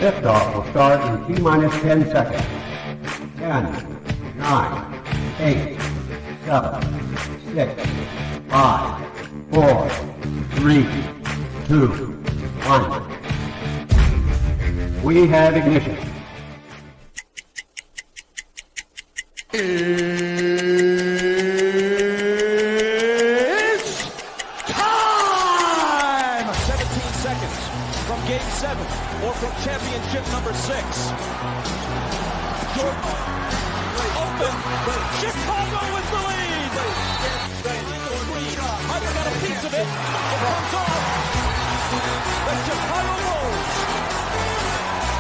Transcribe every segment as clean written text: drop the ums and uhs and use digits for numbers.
Liftoff will start in T-minus 10 seconds. 10, 9, 8, 7, 6, 5, 4, 3, 2, 1. We have ignition. It's time! 17 seconds from Game 7 or from championship number 6. Jordan, open. Chicago with the lead. Hyder got a piece of it. It comes off. The Chicago Bulls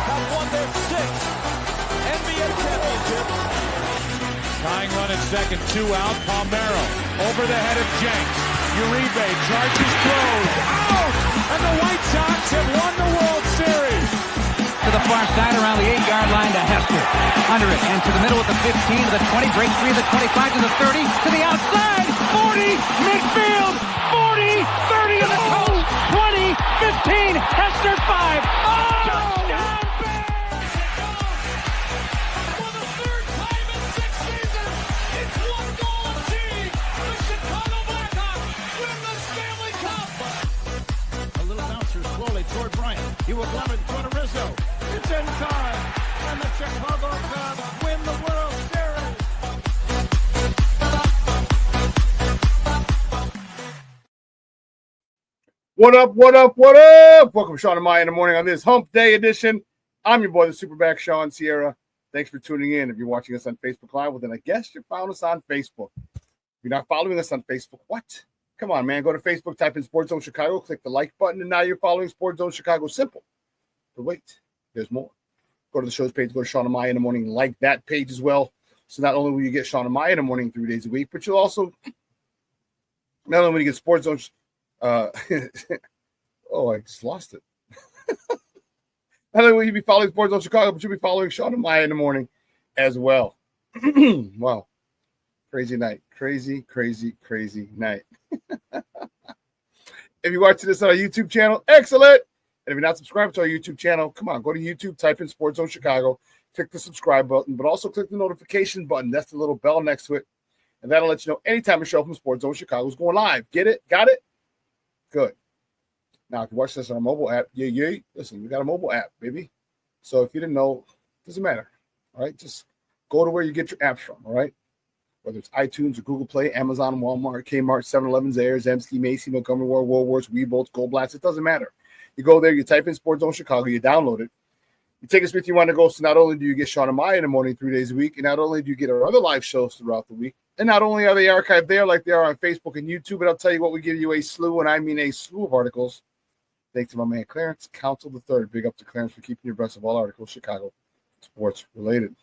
have won their 6th NBA championship. Tying run at second, 2 out. Palmero over the head of Jenks. Uribe charges, throws. Out! And the White Sox have won the World Series. To the far side around the 8-yard line to Hester. Under it and to the middle with the 15 to the 20. Break 3 to the 25 to the 30 to the outside. 40 midfield. 40 30 to the coast. 20 15. Hester 5. Oh! Touchdown! Toward Bryant. He will glove it toward Rizzo. It's in time. And the Chicago Cubs win the World Series. What up, what up, what up? Welcome to Shawn and Maya in the morning on this Hump Day edition. I'm your boy, the SuperBack, Shawn Sierra. Thanks for tuning in. If you're watching us on Facebook Live, well, then I guess you found us on Facebook. If you're not following us on Facebook, what? Come on, man. Go to Facebook, type in Sports Zone Chicago, click the like button, and now you're following Sports Zone Chicago. Simple. But wait, there's more. Go to the show's page, go to Shawn and Maya in the morning, like that page as well. So not only will you get Shawn and Maya in the morning 3 days a week, but you'll also, not only will you get Sports Zone, oh, I just lost it. Not only will you be following Sports Zone Chicago, but you'll be following Shawn and Maya in the morning as well. Wow. Crazy night. Crazy night. If you're watching this on our YouTube channel, excellent. And if you're not subscribed to our YouTube channel, come on, go to YouTube, type in Sports Zone Chicago, click the subscribe button, but also click the notification button. That's the little bell next to it. And that'll let you know anytime a show from Sports Zone Chicago is going live. Get it? Got it? Good. Now, if you watch this on our mobile app, listen, we got a mobile app, baby. So if you didn't know, it doesn't matter. All right? Just go to where you get your apps from, all right? Whether it's iTunes or Google Play, Amazon, Walmart, Kmart, 7-Eleven, Zayres, Zemsky, Macy, Montgomery Ward, Woolworths, Weebolts, Gold Blast, it doesn't matter. You go there, you type in Sports Zone Chicago, you download it. You take us with you on the go, so not only do you get Shawn and Maya in the morning 3 days a week, and not only do you get our other live shows throughout the week, and not only are they archived there like they are on Facebook and YouTube, but I'll tell you what, we give you a slew, and I mean a slew of articles. Thanks to my man Clarence, Council III. Big up to Clarence for keeping you abreast of all articles Chicago sports related.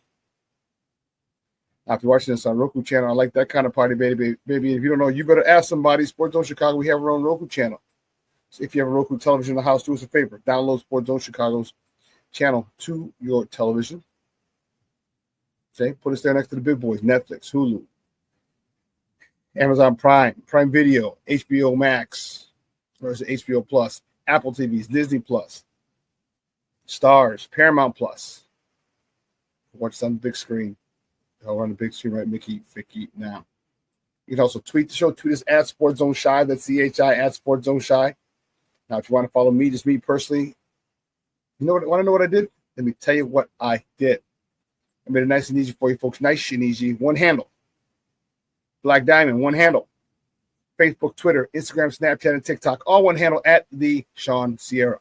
Now, if you're watching this on Roku channel, I like that kind of party, baby. If you don't know, you better ask somebody. Sports Zone Chicago, we have our own Roku channel. So if you have a Roku television in the house, do us a favor. Download Sports Zone Chicago's channel to your television. Okay, put us there next to the big boys, Netflix, Hulu, Amazon Prime, Prime Video, HBO Max, or is it HBO Plus, Apple TVs, Disney Plus, Stars, Paramount Plus. Watch this on the big screen. We're on the big screen, right, Mickey, Vicky, now. You can also tweet the show. Tweet us at Sports Zone Shy. That's CHI at Sports Zone Shy. Now, if you want to follow me, just me personally, you know what? Want to know what I did? Let me tell you what I did. I made it nice and easy for you folks. Nice and easy. One handle. Black Diamond, one handle. Facebook, Twitter, Instagram, Snapchat, and TikTok. All one handle at the Shawn Sierra.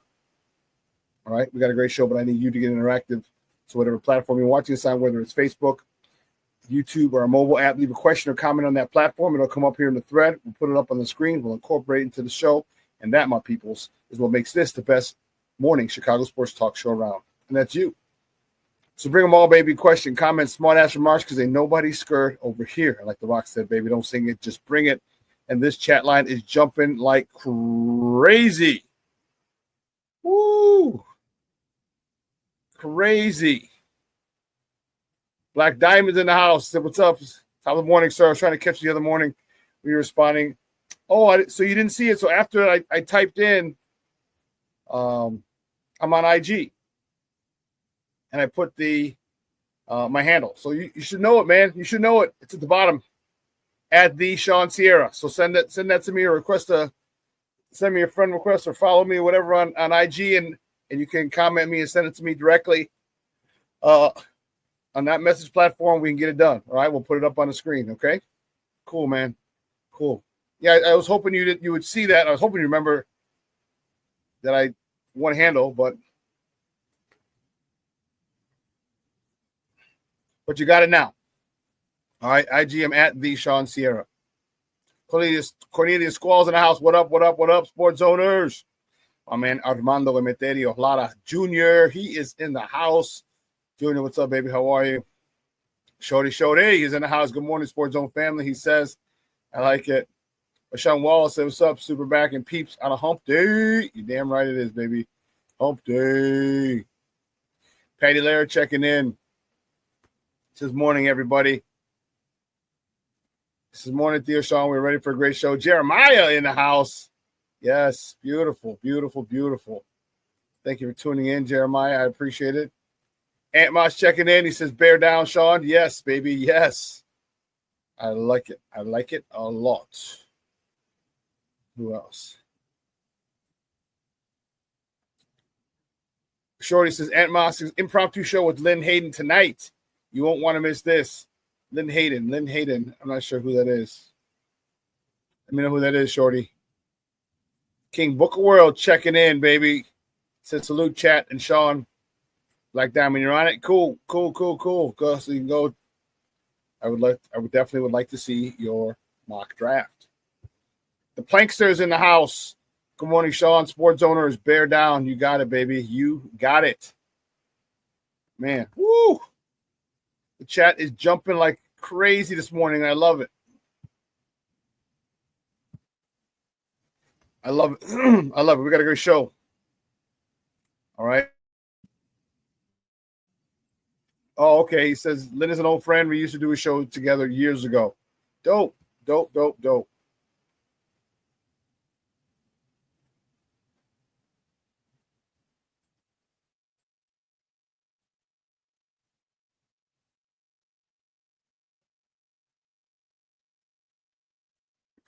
All right? We got a great show, but I need you to get interactive. So whatever platform you're watching this on, whether it's Facebook, YouTube, or a mobile app, leave a question or comment on that platform. It'll come up here in the thread. We'll put it up on the screen. We'll incorporate it into the show. And that, my peoples, is what makes this the best morning Chicago sports talk show around. And that's you. So bring them all, baby. Question, comment, smart-ass remarks, because ain't nobody scared over here. Like The Rock said, baby, don't sing it. Just bring it. And this chat line is jumping like crazy. Woo! Crazy. Black Diamond's in the house. Said, what's up? Top of the morning, sir. I was trying to catch you the other morning. We were responding. Oh, so you didn't see it. So after I typed in, I'm on IG. and I put the my handle. So you should know it, man. You should know it. It's at the bottom. At the Shawn Sierra. So send that to me, or send me a friend request, or follow me, or whatever on IG, and you can comment me and send it to me directly on that message platform. We can get it done. All right, we'll put it up on the screen. Okay, cool, man, cool. Yeah, I was hoping you would see that. I was hoping you remember that I one handle, but you got it now. All right, IG, I'm at the Shawn Sierra. Cornelius Squalls in the house. What up, sports owners? My man Armando Emeterio Lara Jr., he is in the house. Junior, what's up, baby? How are you? Shorty, he's in the house. Good morning, Sports Zone family. He says, I like it. Shawn Wallace said, what's up, Superback and peeps on a hump day? You damn right it is, baby. Hump day. Patty Laird checking in. Says, morning, everybody. This is morning, Theo Shawn. We're ready for a great show. Jeremiah in the house. Yes, beautiful. Thank you for tuning in, Jeremiah. I appreciate it. Ant Moss checking in. He says, bear down, Shawn. Yes, baby, yes. I like it. I like it a lot. Who else? Shorty says, Ant Moss's impromptu show with Lynn Hayden tonight. You won't want to miss this. Lynn Hayden. I'm not sure who that is. Let me know who that is, Shorty. King Book of World checking in, baby. Said salute, chat, and Shawn. Black Diamond, you're on it. Cool. Go, so you can go. I would definitely like to see your mock draft. The Planksters in the house. Good morning, Shawn. Sports owners, bear down. You got it, baby. You got it. Man, woo. The chat is jumping like crazy this morning. I love it. I love it. I love it. We got a great show. All right. Oh, okay. He says, Lynn is an old friend. We used to do a show together years ago. Dope.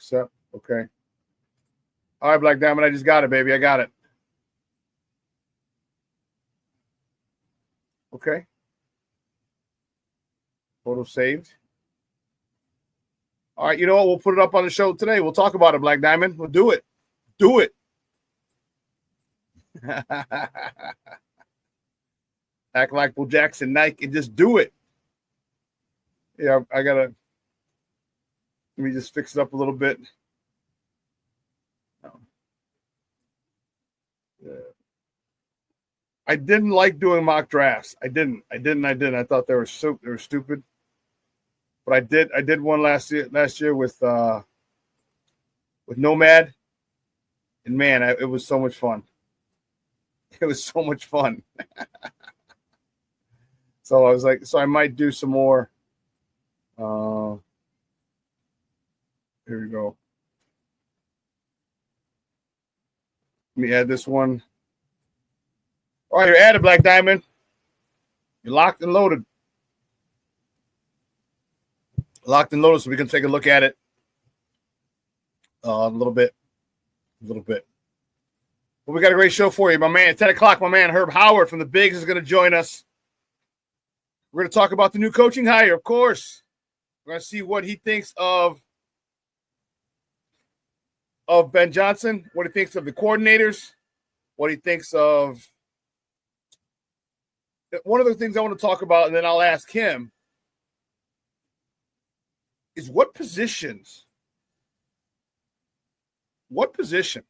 So, okay. All right, Black Diamond, I just got it, baby. I got it. Okay. Photo saved. All right, you know what? We'll put it up on the show today. We'll talk about it, Black Diamond. We'll do it. Do it. Act like Bo Jackson, Nike, and just do it. Yeah, I got to. Let me just fix it up a little bit. Yeah. I didn't like doing mock drafts. I didn't. I thought they were stupid. But I did one last year with Nomad, and man, it was so much fun. It was so much fun. So I was like, I might do some more. Here we go. Let me add this one. All right, you're added, Black Diamond. You're locked and loaded. Locked and loaded, so we can take a look at it a little bit. But we got a great show for you, my man. 10 o'clock, my man Herb Howard from the Bigs is going to join us. We're going to talk about the new coaching hire, of course. We're going to see what he thinks of Ben Johnson, what he thinks of the coordinators, what he thinks of. One of the things I want to talk about, and then I'll ask him, is what position or positions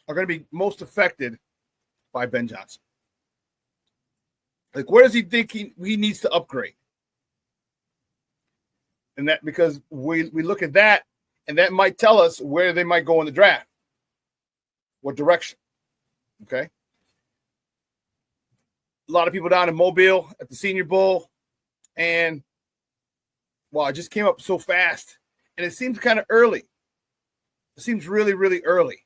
are going to be most affected by Ben Johnson? Like, where does he think he needs to upgrade? And that, because we look at that, and that might tell us where they might go in the draft, what direction. Okay. A lot of people down in Mobile at the Senior Bowl, and it just came up so fast, and it seems kind of early. It seems really, really early.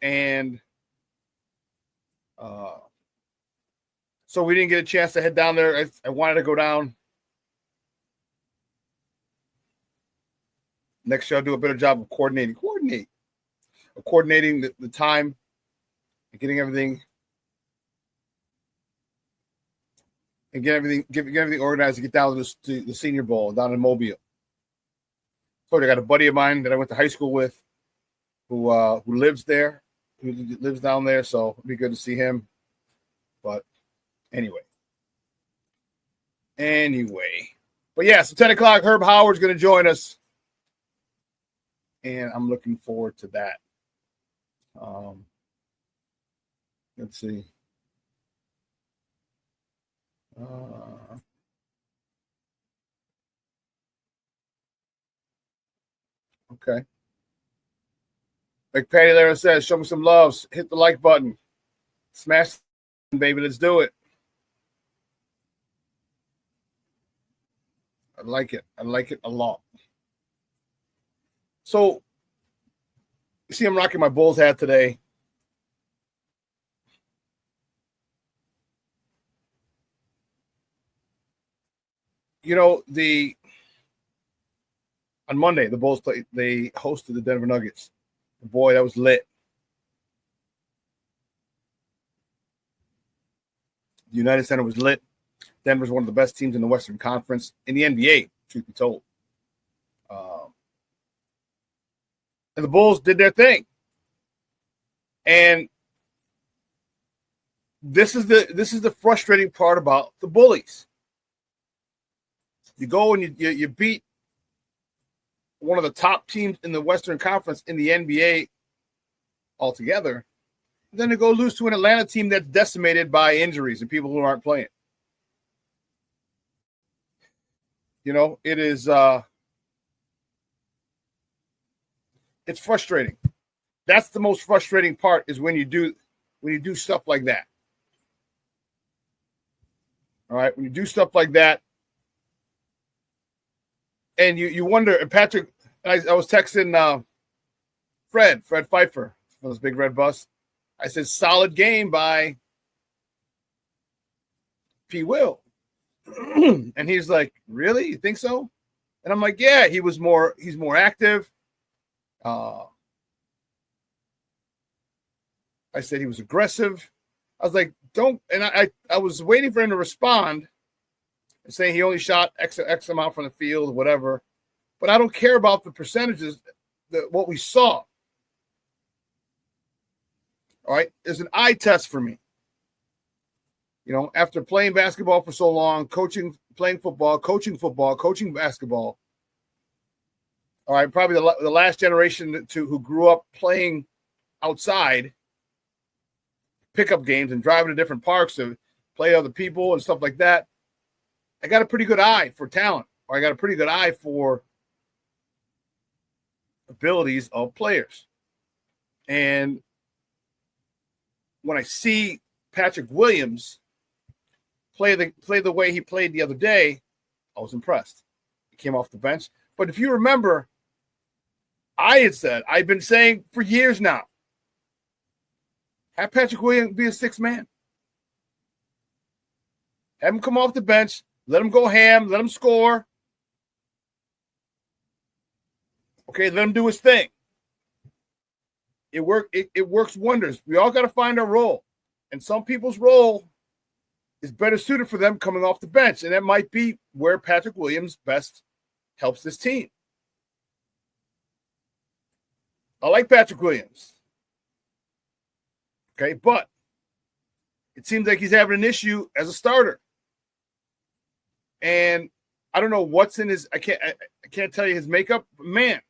and so we didn't get a chance to head down there. I wanted to go down. Next year, I'll do a better job of coordinating the time and getting everything organized to get down to the Senior Bowl down in Mobile. So I got a buddy of mine that I went to high school with who lives there, who lives down there, so it'd be good to see him. But anyway. But yeah, so 10 o'clock, Herb Howard's going to join us. And I'm looking forward to that. Let's see. Okay. Like Patty Lara says, show me some love. Hit the like button. Smash, baby. Let's do it. I like it. I like it a lot. So, you see, I'm rocking my Bulls hat today. On Monday, the Bulls they hosted the Denver Nuggets. Boy, that was lit. The United Center was lit. Denver's one of the best teams in the Western Conference in the NBA, truth be told. And the Bulls did their thing. And this is the frustrating part about the bullies. You go and you beat one of the top teams in the Western Conference in the NBA altogether. And then to go lose to an Atlanta team that's decimated by injuries and people who aren't playing. It is it's frustrating. That's the most frustrating part is when you do stuff like that. All right, when you do stuff like that, and you wonder. And Patrick, I was texting Fred Pfeiffer from this Big Red Bus. I said, solid game by P. Will. And he's like, really? You think so? And I'm like, yeah, he's more active. I said he was aggressive. I was like, don't, and I was waiting for him to respond and saying he only shot X amount from the field, whatever. But I don't care about the percentages, what we saw. All right, it's an eye test for me. After playing basketball for so long, playing football, coaching basketball. All right, probably the last generation who grew up playing outside, pickup games and driving to different parks to play other people and stuff like that. I got a pretty good eye for talent, or I got a pretty good eye for abilities of players. And when I see Patrick Williams play the way he played the other day, I was impressed. He came off the bench. But if you remember, I've been saying for years now, have Patrick Williams be a sixth man. Have him come off the bench. Let him go ham. Let him score. Okay, let him do his thing. It works wonders. We all got to find our role. And some people's role is better suited for them coming off the bench. And that might be where Patrick Williams best helps this team. I like Patrick Williams. Okay, but it seems like he's having an issue as a starter. And I don't know what's in his, I can't tell you his makeup, but man,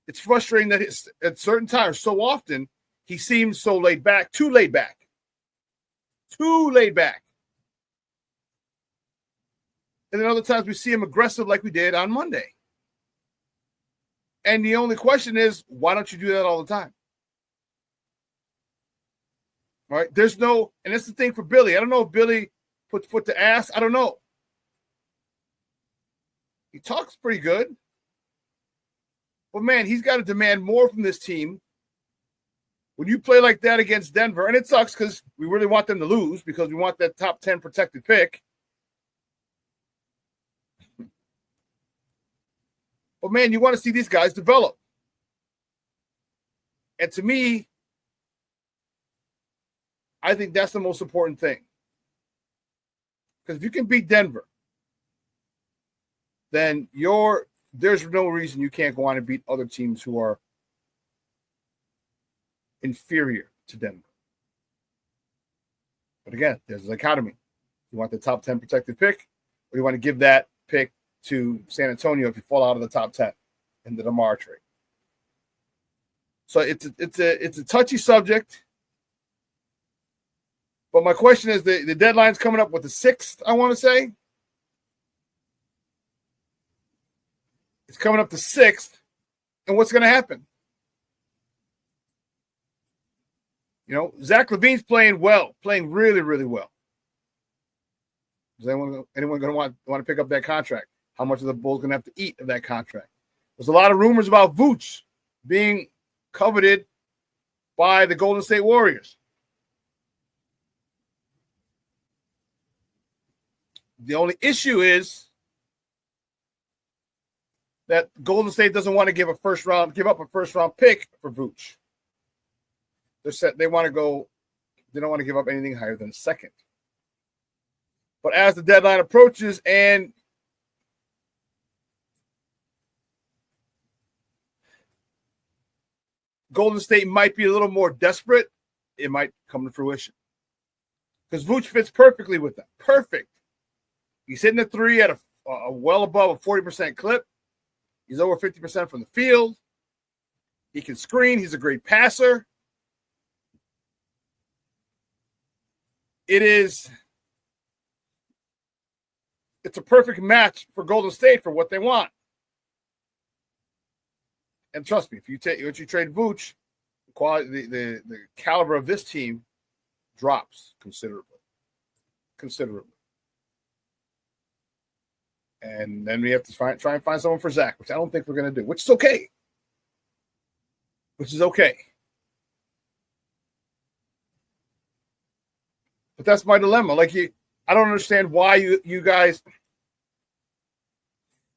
it's frustrating that at certain times, so often, he seems so laid back, too laid back. And then other times we see him aggressive like we did on Monday. And the only question is, why don't you do that all the time? All right, there's no, and that's the thing for Billy. I don't know if Billy put foot to ass. I don't know. He talks pretty good. But, man, he's got to demand more from this team. When you play like that against Denver, and it sucks because we really want them to lose because we want that top 10 protected pick. But, man, you want to see these guys develop. And to me, I think that's the most important thing. Because if you can beat Denver, then there's no reason you can't go on and beat other teams who are inferior to Denver. But again, there's a dichotomy. You want the top 10 protected pick, or you want to give that pick to San Antonio if you fall out of the top 10 in the DeMar trade. So it's a touchy subject. But my question is, the deadline's coming up with the 6th, I want to say. It's coming up the 6th. And what's going to happen? You know, Zach LaVine's playing well, playing really, really well. Is anyone going to want to pick up that contract? How much are the Bulls going to have to eat of that contract? There's a lot of rumors about Vooch being coveted by the Golden State Warriors. The only issue is that Golden State doesn't want to give up a first round pick for Vooch. They want to go. They don't want to give up anything higher than a second. But as the deadline approaches and Golden State might be a little more desperate, it might come to fruition. Because Vooch fits perfectly with them. Perfect. He's hitting the three at a well above a 40% clip. He's over 50% from the field. He can screen. He's a great passer. It's a perfect match for Golden State for what they want. And trust me, if you trade Vooch, the caliber of this team drops considerably. And then we have to try and find someone for Zach, which I don't think we're going to do, which is okay. But that's my dilemma. I don't understand why you guys,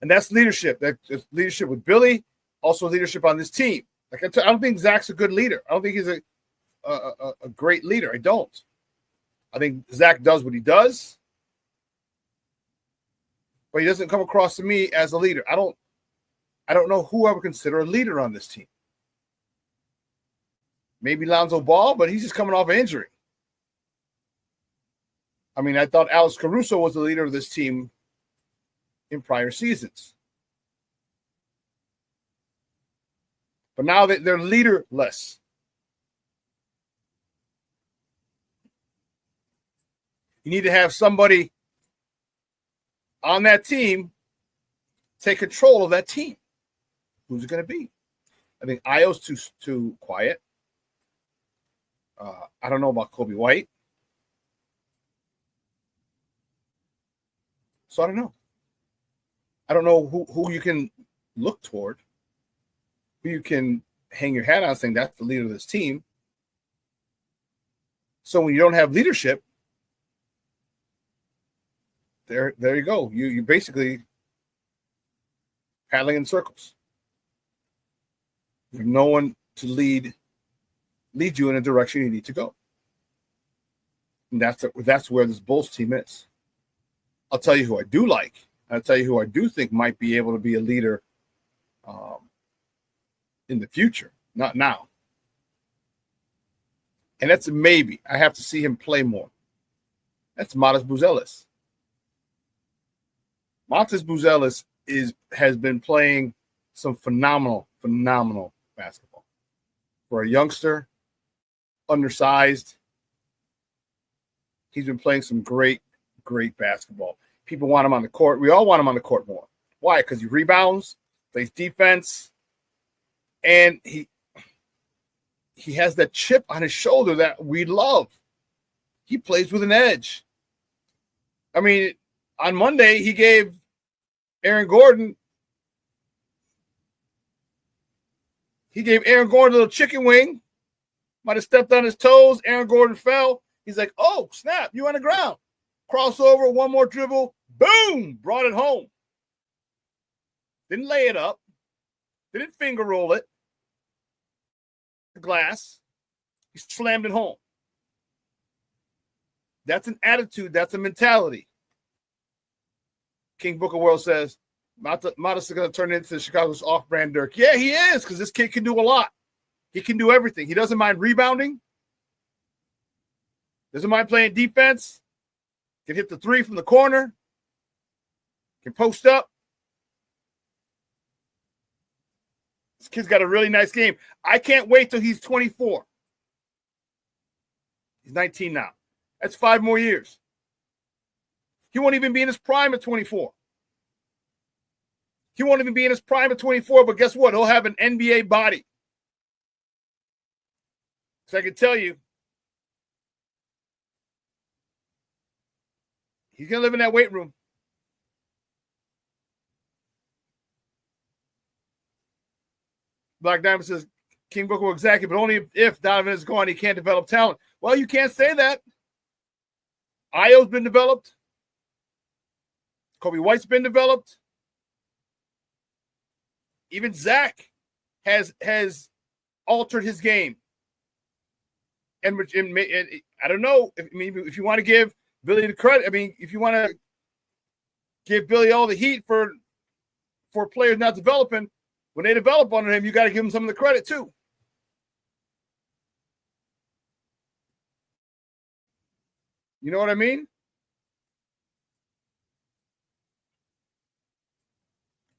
and that's leadership. That's leadership with Billy, also leadership on this team. I don't think Zach's a good leader. I don't think he's a great leader. I don't. I think Zach does what he does, but he doesn't come across to me as a leader. I don't know who I would consider a leader on this team. Maybe Lonzo Ball, but he's just coming off an injury. I mean, I thought Alex Caruso was the leader of this team in prior seasons. But now they're leaderless. You need to have somebody on that team take control of that team. Who's it going to be? I think Io's too quiet. I don't know about Kobe White. So I don't know. I don't know who you can look toward, who you can hang your hat on saying that's the leader of this team. So when you don't have leadership, there you go. You basically paddling in circles. You have no one to lead you in a direction you need to go. And that's where this Bulls team is. I'll tell you who I do like. I'll tell you who I do think might be able to be a leader in the future, not now. And that's a maybe. I have to see him play more. That's Matas Buzelis. Matas Buzelis has been playing some phenomenal basketball. For a youngster, undersized, he's been playing some great basketball. People want him on the court. We all want him on the court more. Why? Because he rebounds, plays defense, and he has that chip on his shoulder that we love. He plays with an edge. I mean, on Monday, he gave Aaron Gordon He gave Aaron Gordon a little chicken wing. Might have stepped on his toes. Aaron Gordon fell. He's like, oh, snap, you on the ground. Crossover, one more dribble. Boom, brought it home. Didn't lay it up. Didn't finger roll it. Glass. He slammed it home. That's an attitude. That's a mentality. King Booker World says, Modest is going to turn into Chicago's off-brand Dirk. Yeah, he is, because this kid can do a lot. He can do everything. He doesn't mind rebounding. Doesn't mind playing defense. Can hit the three from the corner. Can post up. This kid's got a really nice game. I can't wait till he's 24. He's 19 now. That's 5 more years. He won't even be in his prime at 24. He won't even be in his prime at 24, but guess what? He'll have an NBA body. So I can tell you, he's going to live in that weight room. Black Diamond says, King Booker, exactly, but only if Donovan is gone, he can't develop talent. Well, you can't say that. Io's been developed. Kobe White's been developed. Even Zach has altered his game. And I don't know. If you want to give Billy the credit, if you want to give Billy all the heat for players not developing, when they develop under him, you got to give him some of the credit too. You know what I mean?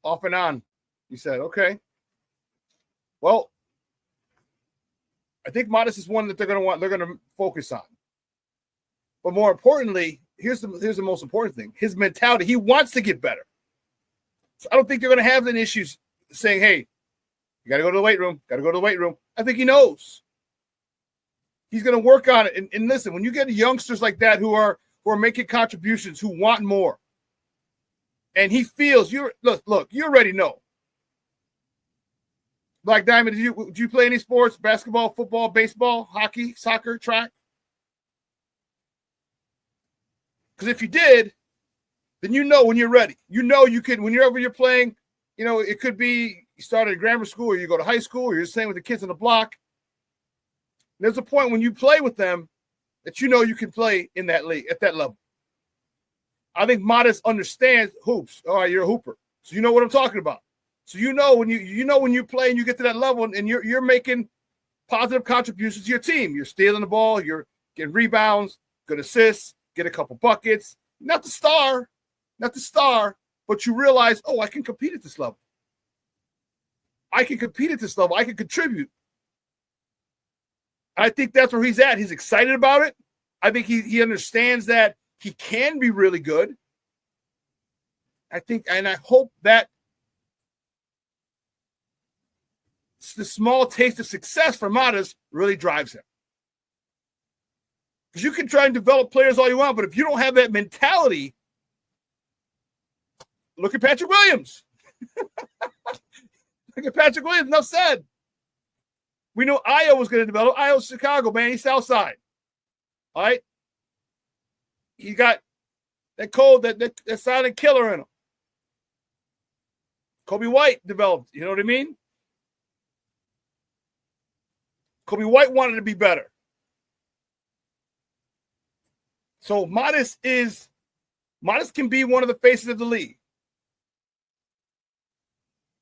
Off and on, you said. Okay. Well, I think Modest is one that they're going to focus on. But more importantly, here's the most important thing: his mentality. He wants to get better. So I don't think they're going to have any issues saying, "Hey, you got to go to the weight room. Got to go to the weight room." I think he knows. He's going to work on it. And listen, when you get youngsters like that who are making contributions, who want more, and he feels look, you already know. Black Diamond, did you play any sports? Basketball, football, baseball, hockey, soccer, track? Because if you did, then you know when you're ready. You know you can, whenever you're playing, it could be you started at grammar school or you go to high school or you're staying with the kids on the block. There's a point when you play with them that you know you can play in that league at that level. I think Modest understands hoops. All right, you're a hooper, so you know what I'm talking about. So when you play and you get to that level and you're making positive contributions to your team. You're stealing the ball, you're getting rebounds, good assists, get a couple buckets. Not the star, but you realize, oh, I can compete at this level. I can contribute. I think that's where he's at. He's excited about it. I think he understands that he can be really good. I think, and I hope that the small taste of success for Modest really drives him. Because you can try and develop players all you want, but if you don't have that mentality, look at Patrick Williams. Look at Patrick Williams. Enough said. We know Io was going to develop. Io's Chicago, man. He's Southside. All right? He got that cold, that silent killer in him. Kobe White developed. You know what I mean? Kobe White wanted to be better. So Modest can be one of the faces of the league.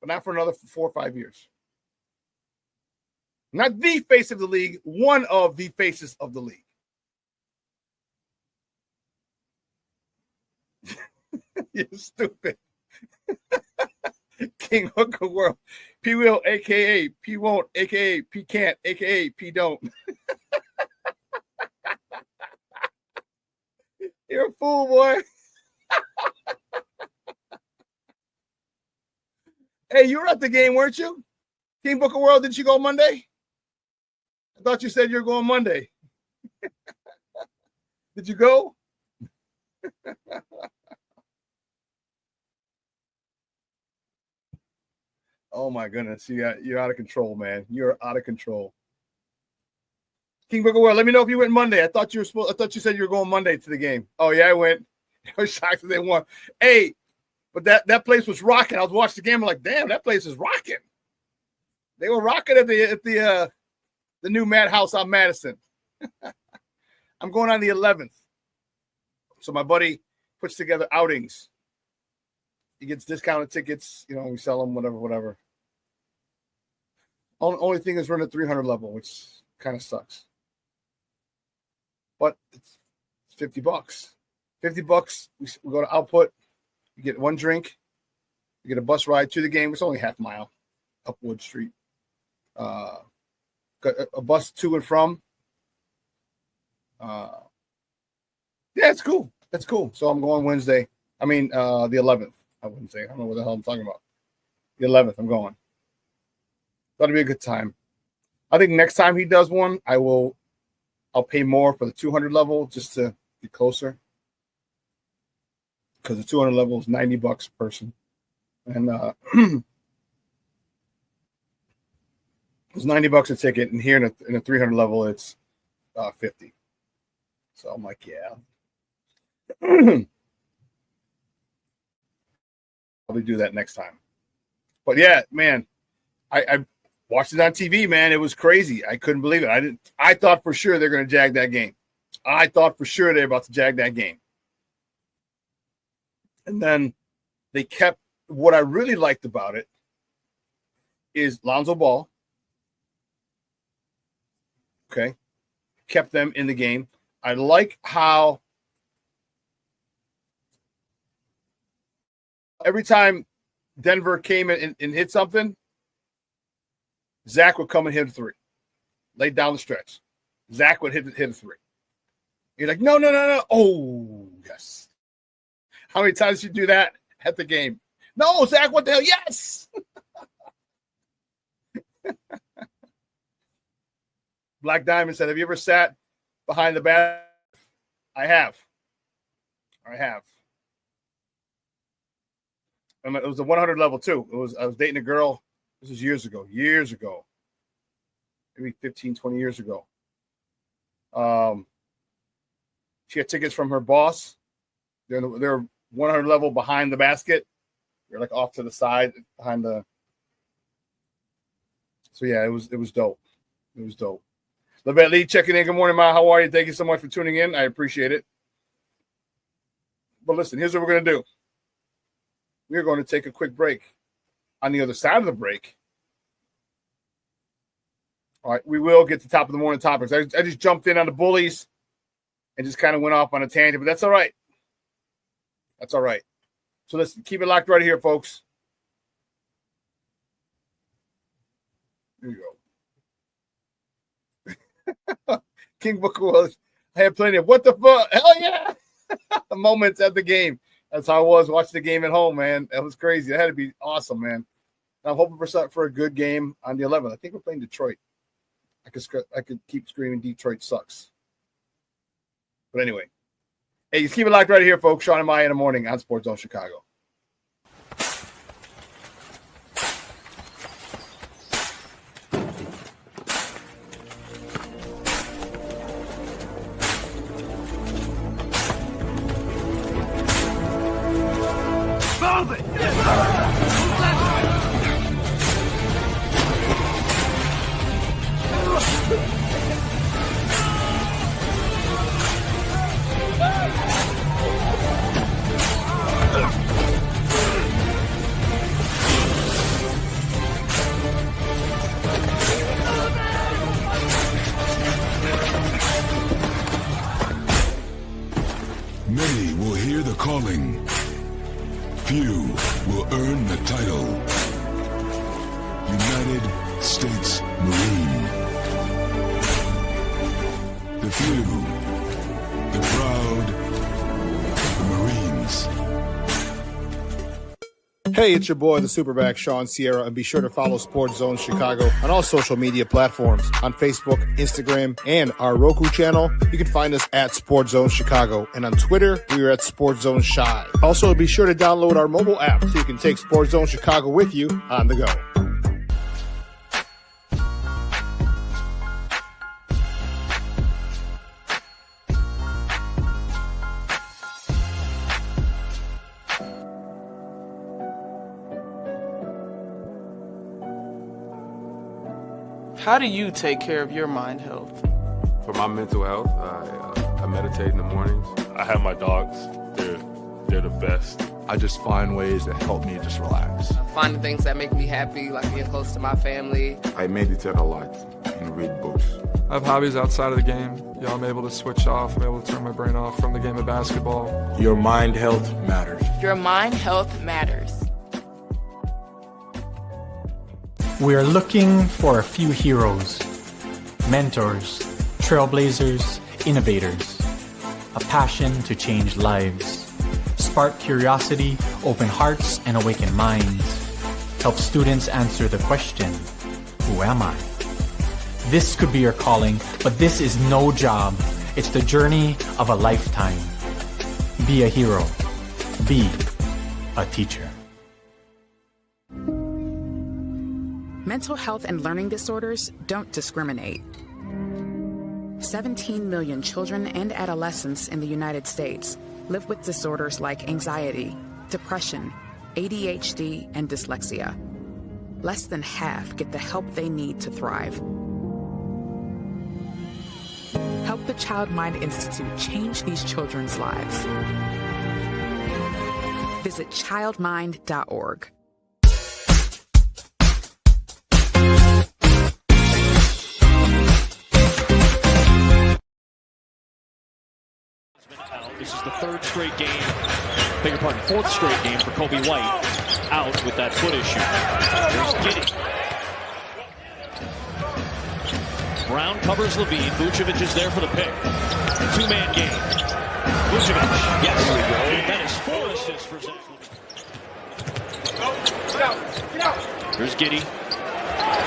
But not for another 4 or 5 years. Not the face of the league, one of the faces of the league. You're stupid. King Hooker World. P will, a.k.a. P won't, a.k.a. P can't, a.k.a. P don't. You're a fool, boy. Hey, you were at the game, weren't you? King Booker World, didn't you go Monday? I thought you said you were going Monday. Did you go? Oh my goodness, you're out of control, man. You're out of control. King Booker, well, let me know if you went Monday. I thought you said you were going Monday to the game. Oh yeah, I went. I was shocked that they won. Hey, but that place was rocking. I was watching the game. I'm like, damn, that place is rocking. They were rocking at the new Madhouse on Madison. I'm going on the 11th. So my buddy puts together outings. He gets discounted tickets. You know, we sell them, whatever. Only thing is we're in the 300 level, which kind of sucks. But it's $50. $50. We go to Output. You get one drink. You get a bus ride to the game. It's only half mile up Wood Street. Got a bus to and from. Yeah, it's cool. That's cool. So I'm going Wednesday. I mean, the 11th. I wouldn't say. I don't know what the hell I'm talking about. The 11th, I'm going. That'll be a good time. I think next time he does one, I'll pay more for the 200 level just to be closer. Because the 200 level is $90 per person. And it's $90 a ticket. And here in a 300 level, it's $50. So I'm like, yeah. Probably do that next time. But yeah, man, I watched it on TV, man. It was crazy. I couldn't believe it. I thought for sure they're going to jag that game. I thought for sure they're about to jag that game. And then they kept, what I really liked about it is Lonzo Ball. Okay. Kept them in the game. I like how every time Denver came in and hit something, Zach would come and hit a three. Laid down the stretch. Zach would hit a three. You're like, no. Oh, yes. How many times did you do that at the game? No, Zach, what the hell? Yes. Black Diamond said, have you ever sat behind the bat? I have. And it was a 100 level too. I was dating a girl. This was years ago. Maybe 15, 20 years ago. She had tickets from her boss. They're 100 level behind the basket. They're like off to the side behind the. So yeah, it was dope. It was dope. Levette Lee checking in. Good morning, Ma. How are you? Thank you so much for tuning in. I appreciate it. But listen, here's what we're going to do. We're going to take a quick break. On the other side of the break, all right, we will get to top of the morning topics. I just jumped in on the bullies and just kind of went off on a tangent, but that's all right. That's all right. So let's keep it locked right here, folks. Here you go. King Booker was, I had plenty of what the fuck? Hell yeah. Moments at the game. That's how I was watching the game at home, man. That was crazy. That had to be awesome, man. And I'm hoping for a good game on the 11th. I think we're playing Detroit. I could keep screaming Detroit sucks. But anyway. Hey, just keep it locked right here, folks. Shawn and Maya in the morning on Sports Zone Chicago. Many will hear the calling. Few will earn the title. United States Marine. The few, the proud, the Marines. Hey, it's your boy, the SuperBack, Shawn Sierra, and be sure to follow Sports Zone Chicago on all social media platforms, on Facebook, Instagram, and our Roku channel. You can find us at Sports Zone Chicago, and on Twitter, we are at Sports Zone Shy. Also, be sure to download our mobile app so you can take Sports Zone Chicago with you on the go. How do you take care of your mind health? For my mental health, I meditate in the mornings. I have my dogs. They're the best. I just find ways that help me just relax. Finding things that make me happy, like being close to my family. I meditate a lot and read books. I have hobbies outside of the game. I'm able to switch off. I'm able to turn my brain off from the game of basketball. Your mind health matters. Your mind health matters. We are looking for a few heroes, mentors, trailblazers, innovators. A passion to change lives. Spark curiosity, open hearts, and awaken minds. Help students answer the question, who am I? This could be your calling, but this is no job. It's the journey of a lifetime. Be a hero. Be a teacher. Mental health and learning disorders don't discriminate. 17 million children and adolescents in the United States live with disorders like anxiety, depression, ADHD, and dyslexia. Less than half get the help they need to thrive. Help the Child Mind Institute change these children's lives. Visit childmind.org. This is the third straight game, fourth straight game for Kobe White out with that foot issue. There's Giddey. Brown covers Levine. Vucevic is there for the pick. Two-man game. Vucevic, yes. That is 4 assists for Zach Levine. Here's Giddey.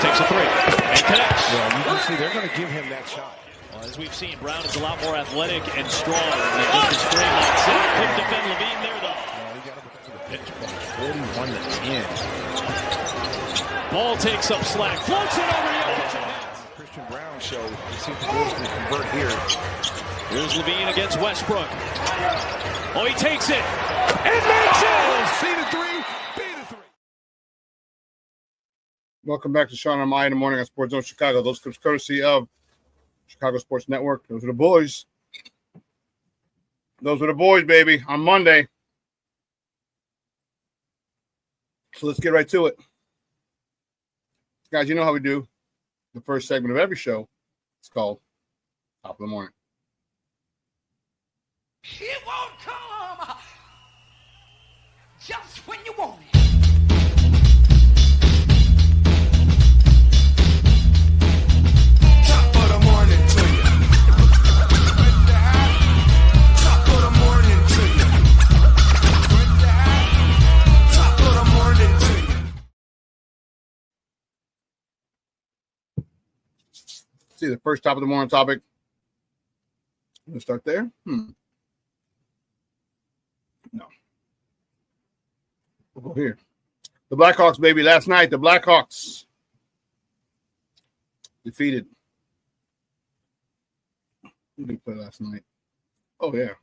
Takes a 3 and connects. Well, you can see they're going to give him that shot. As we've seen, Brown is a lot more athletic and strong than just a straight line set. Couldn't defend Levine there, though. He got up to the pitch point, 41-10. Ball takes up slack, floats it over the Christian Brown show. You see if the Bulls can convert here. Here's Levine against Westbrook. Oh, he takes it and makes it. C to 3, B to 3. Welcome back to Shawn and I in the morning on Sports Zone Chicago. Those clips courtesy of Chicago Sports Network. Those are the boys. Those are the boys, baby, on Monday. So let's get right to it. Guys, you know how we do. The first segment of every show, it's called Top of the Morning. It won't come just when you want it. See the first top of the morning topic. We'll start there. No. We'll go here. The Blackhawks, baby. Last night, the Blackhawks defeated. Who did they play last night? Oh, yeah.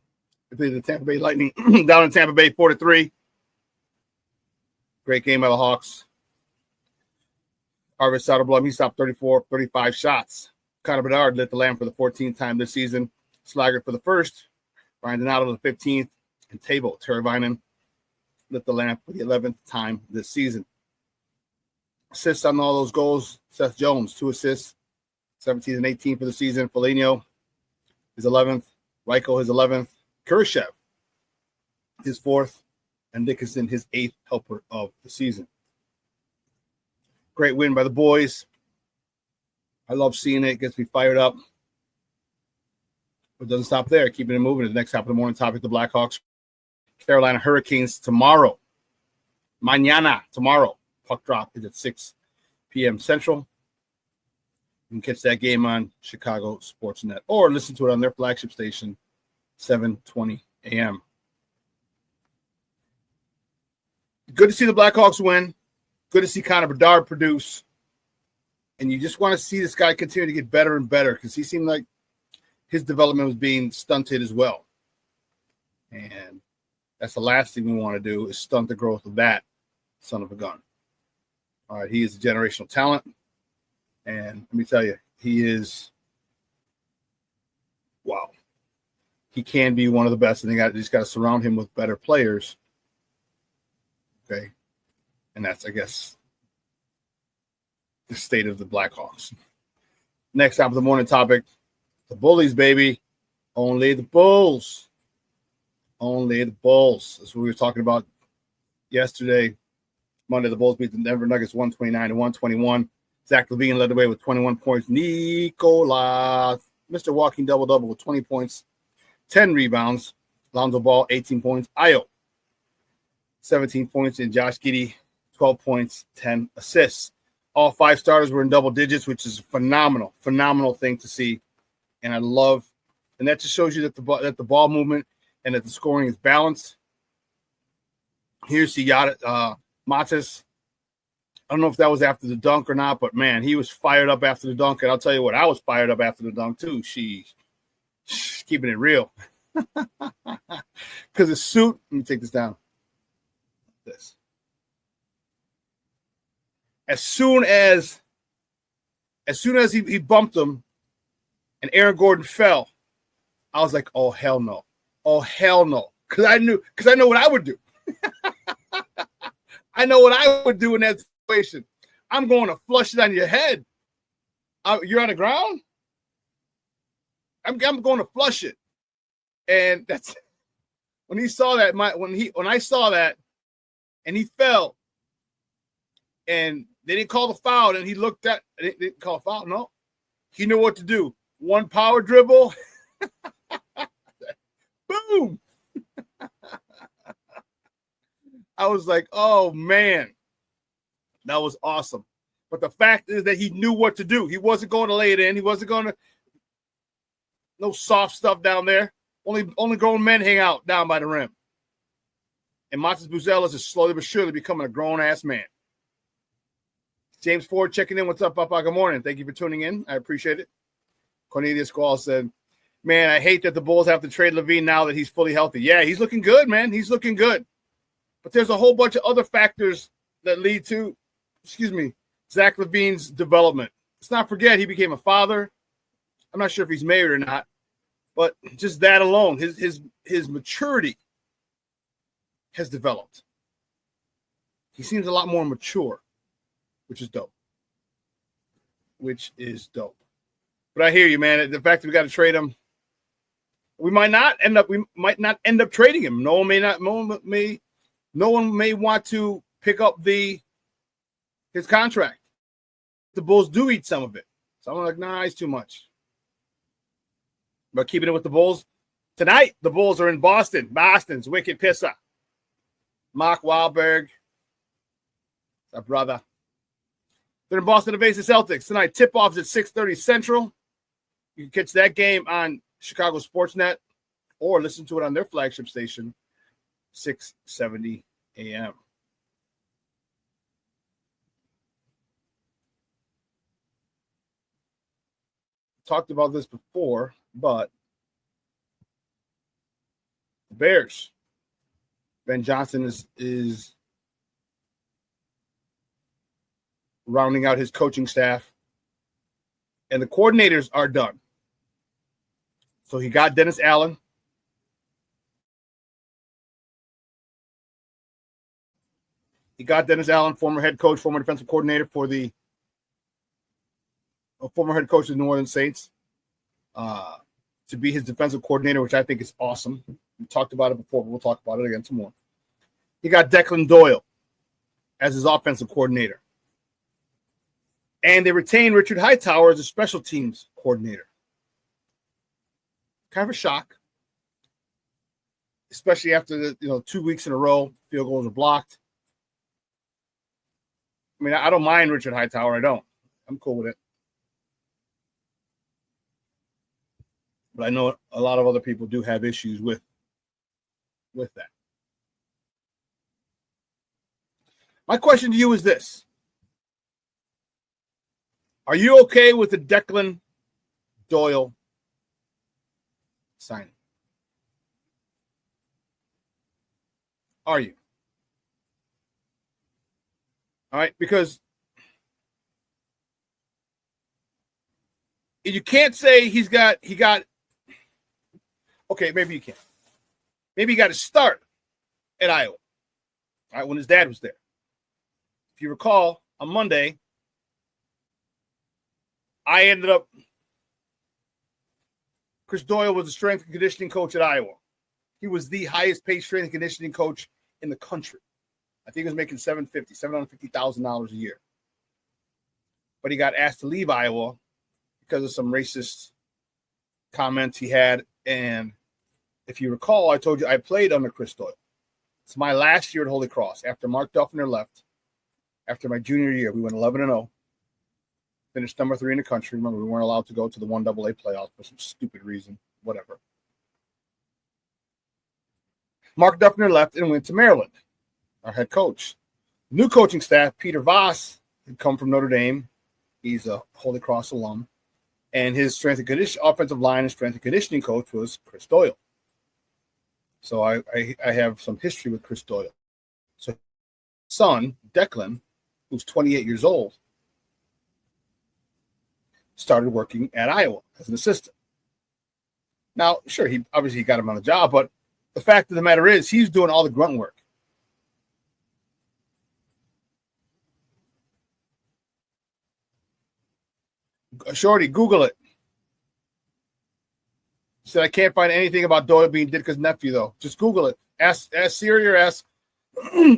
They played the Tampa Bay Lightning down in Tampa Bay, 4-3. Great game by the Hawks. Arvid Soderblom, he stopped 35 shots. Connor Bedard lit the lamp for the 14th time this season. Slager for the first. Ryan Donato the 15th. And Teuvo Teravainen lit the lamp for the 11th time this season. Assists on all those goals. Seth Jones, 2 assists. 17 and 18 for the season. Foligno, his 11th. Reichel, his 11th. Kurashev, his 4th. And Dickinson, his 8th helper of the season. Great win by the boys. I love seeing it. Gets me fired up. But it doesn't stop there. Keeping it moving to the next top of the morning topic, the Blackhawks. Carolina Hurricanes tomorrow. Mañana, tomorrow. Puck drop is at 6 p.m. Central. You can catch that game on Chicago Sportsnet or listen to it on their flagship station, 7:20 a.m. Good to see the Blackhawks win. Good to see Connor Bedard produce. And you just want to see this guy continue to get better and better because he seemed like his development was being stunted as well. And that's the last thing we want to do is stunt the growth of that son of a gun. All right, he is a generational talent. And let me tell you, he is, wow. He can be one of the best, and they just got to surround him with better players. Okay. And that's, I guess, the state of the Blackhawks. Next top of the morning topic, the Bullies, baby. Only the Bulls. Only the Bulls. That's what we were talking about yesterday. Monday, the Bulls beat the Denver Nuggets 129-121. Zach LaVine led the way with 21 points. Nikola, Mr. Walking double-double with 20 points, 10 rebounds. Lonzo Ball, 18 points. Ayo, 17 points. And Josh Giddey, 12 points, 10 assists. All 5 starters were in double digits, which is a phenomenal thing to see. And I love, and that just shows you that the ball movement and that the scoring is balanced. Here's Matas. I don't know if that was after the dunk or not, but man, he was fired up after the dunk. And I'll tell you what, I was fired up after the dunk too. She's keeping it real. Because his suit, let me take this down. This. As soon as he bumped him and Aaron Gordon fell, I was like, oh, hell no. Oh, hell no. Because I know what I would do. I know what I would do in that situation. I'm going to flush it on your head. You're on the ground? I'm going to flush it. And that's when he saw that. When I saw that, and he fell, and they didn't call the foul, and he looked at. They didn't call a foul. No, he knew what to do. One power dribble, boom. I was like, oh man, that was awesome. But the fact is that he knew what to do. He wasn't going to lay it in. He wasn't going to. No soft stuff down there. Only grown men hang out down by the rim. And Matas Buzelis is slowly but surely becoming a grown-ass man. James Ford checking in. What's up, Papa? Good morning. Thank you for tuning in. I appreciate it. Cornelius Squall said, man, I hate that the Bulls have to trade LaVine now that he's fully healthy. Yeah, he's looking good, man. He's looking good. But there's a whole bunch of other factors that lead to, Zach LaVine's development. Let's not forget he became a father. I'm not sure if he's married or not. But just that alone, his maturity has developed. He seems a lot more mature, which is dope. But I hear you, man. The fact that we got to trade him, we might not end up trading him. No one may want to pick up his contract. The Bulls do eat some of it. So I'm like, nah, it's too much. But keeping it with the Bulls, tonight the Bulls are in Boston. Boston's wicked pisser. Mark Wahlberg, our brother. They're in Boston to face the Celtics. Tonight, tip-off is at 6:30 Central. You can catch that game on Chicago Sportsnet or listen to it on their flagship station, 670 AM. Talked about this before, but the Bears, Ben Johnson is rounding out his coaching staff, and the coordinators are done. So he got Dennis Allen. Former head coach, former defensive coordinator for the former head coach of the New Orleans Saints, to be his defensive coordinator, which I think is awesome. We talked about it before, but we'll talk about it again some more. He got Declan Doyle as his offensive coordinator. And they retained Richard Hightower as a special teams coordinator. Kind of a shock, especially after 2 weeks in a row, field goals are blocked. I mean, I don't mind Richard Hightower. I don't. I'm cool with it. But I know a lot of other people do have issues with that. My question to you is this. Are you okay with the Declan Doyle signing? Are you? All right, because you can't say he got, okay, maybe you can. Maybe he got his start at Iowa, all right, when his dad was there. If you recall, on Monday, Chris Doyle was the strength and conditioning coach at Iowa. He was the highest paid strength and conditioning coach in the country. I think he was making $750,000 a year. But he got asked to leave Iowa because of some racist comments he had. And if you recall, I told you I played under Chris Doyle. It's my last year at Holy Cross. After Mark Duffner left, after my junior year, we went 11-0. Finished number 3 in the country. Remember, we weren't allowed to go to the 1AA playoffs for some stupid reason. Whatever. Mark Duffner left and went to Maryland, our head coach. New coaching staff, Peter Voss, had come from Notre Dame. He's a Holy Cross alum. And his strength and conditioning, offensive line and strength and conditioning coach was Chris Doyle. So I have some history with Chris Doyle. So his son, Declan, who's 28 years old, started working at Iowa as an assistant. Now, sure, he obviously got him on the job, but the fact of the matter is he's doing all the grunt work. Shorty, Google it. He said, I can't find anything about Doyle being Ditka's nephew, though. Just Google it. Ask Siri or ask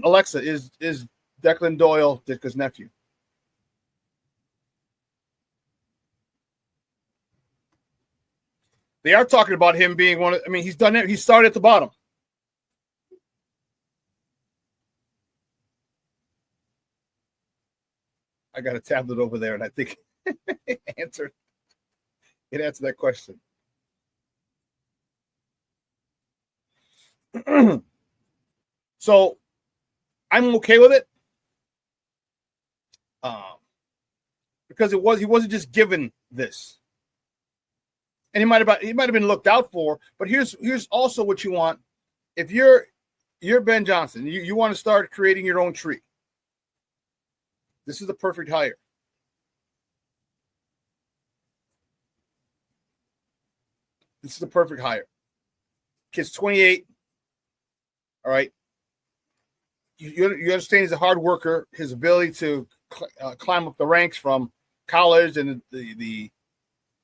Alexa, is Declan Doyle Ditka's nephew? They are talking about him being one of, I mean, he's done it. He started at the bottom. I got a tablet over there, and I think it answered that question. So I'm okay with it. Because he wasn't just given this. And he might have been looked out for, but here's also what you want. If you're Ben Johnson, you want to start creating your own tree. This is the perfect hire. This is the perfect hire. Kid's 28. All right. You understand he's a hard worker. His ability to climb up the ranks from college and the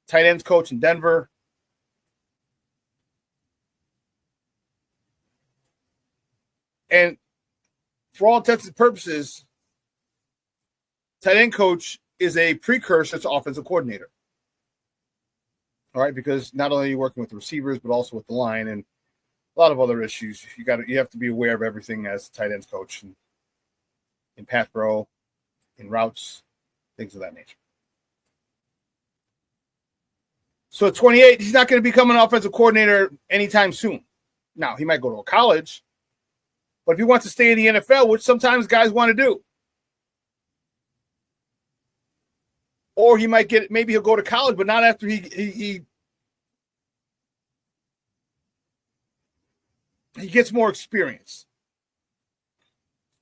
tight ends coach in Denver. And for all intents and purposes, tight end coach is a precursor to offensive coordinator. All right, because not only are you working with the receivers, but also with the line and a lot of other issues. You have to be aware of everything as a tight ends coach in path pro, in routes, things of that nature. So at 28, he's not going to become an offensive coordinator anytime soon. Now, he might go to a college, but if he wants to stay in the NFL, which sometimes guys want to do, or maybe he'll go to college, but not after he gets more experience.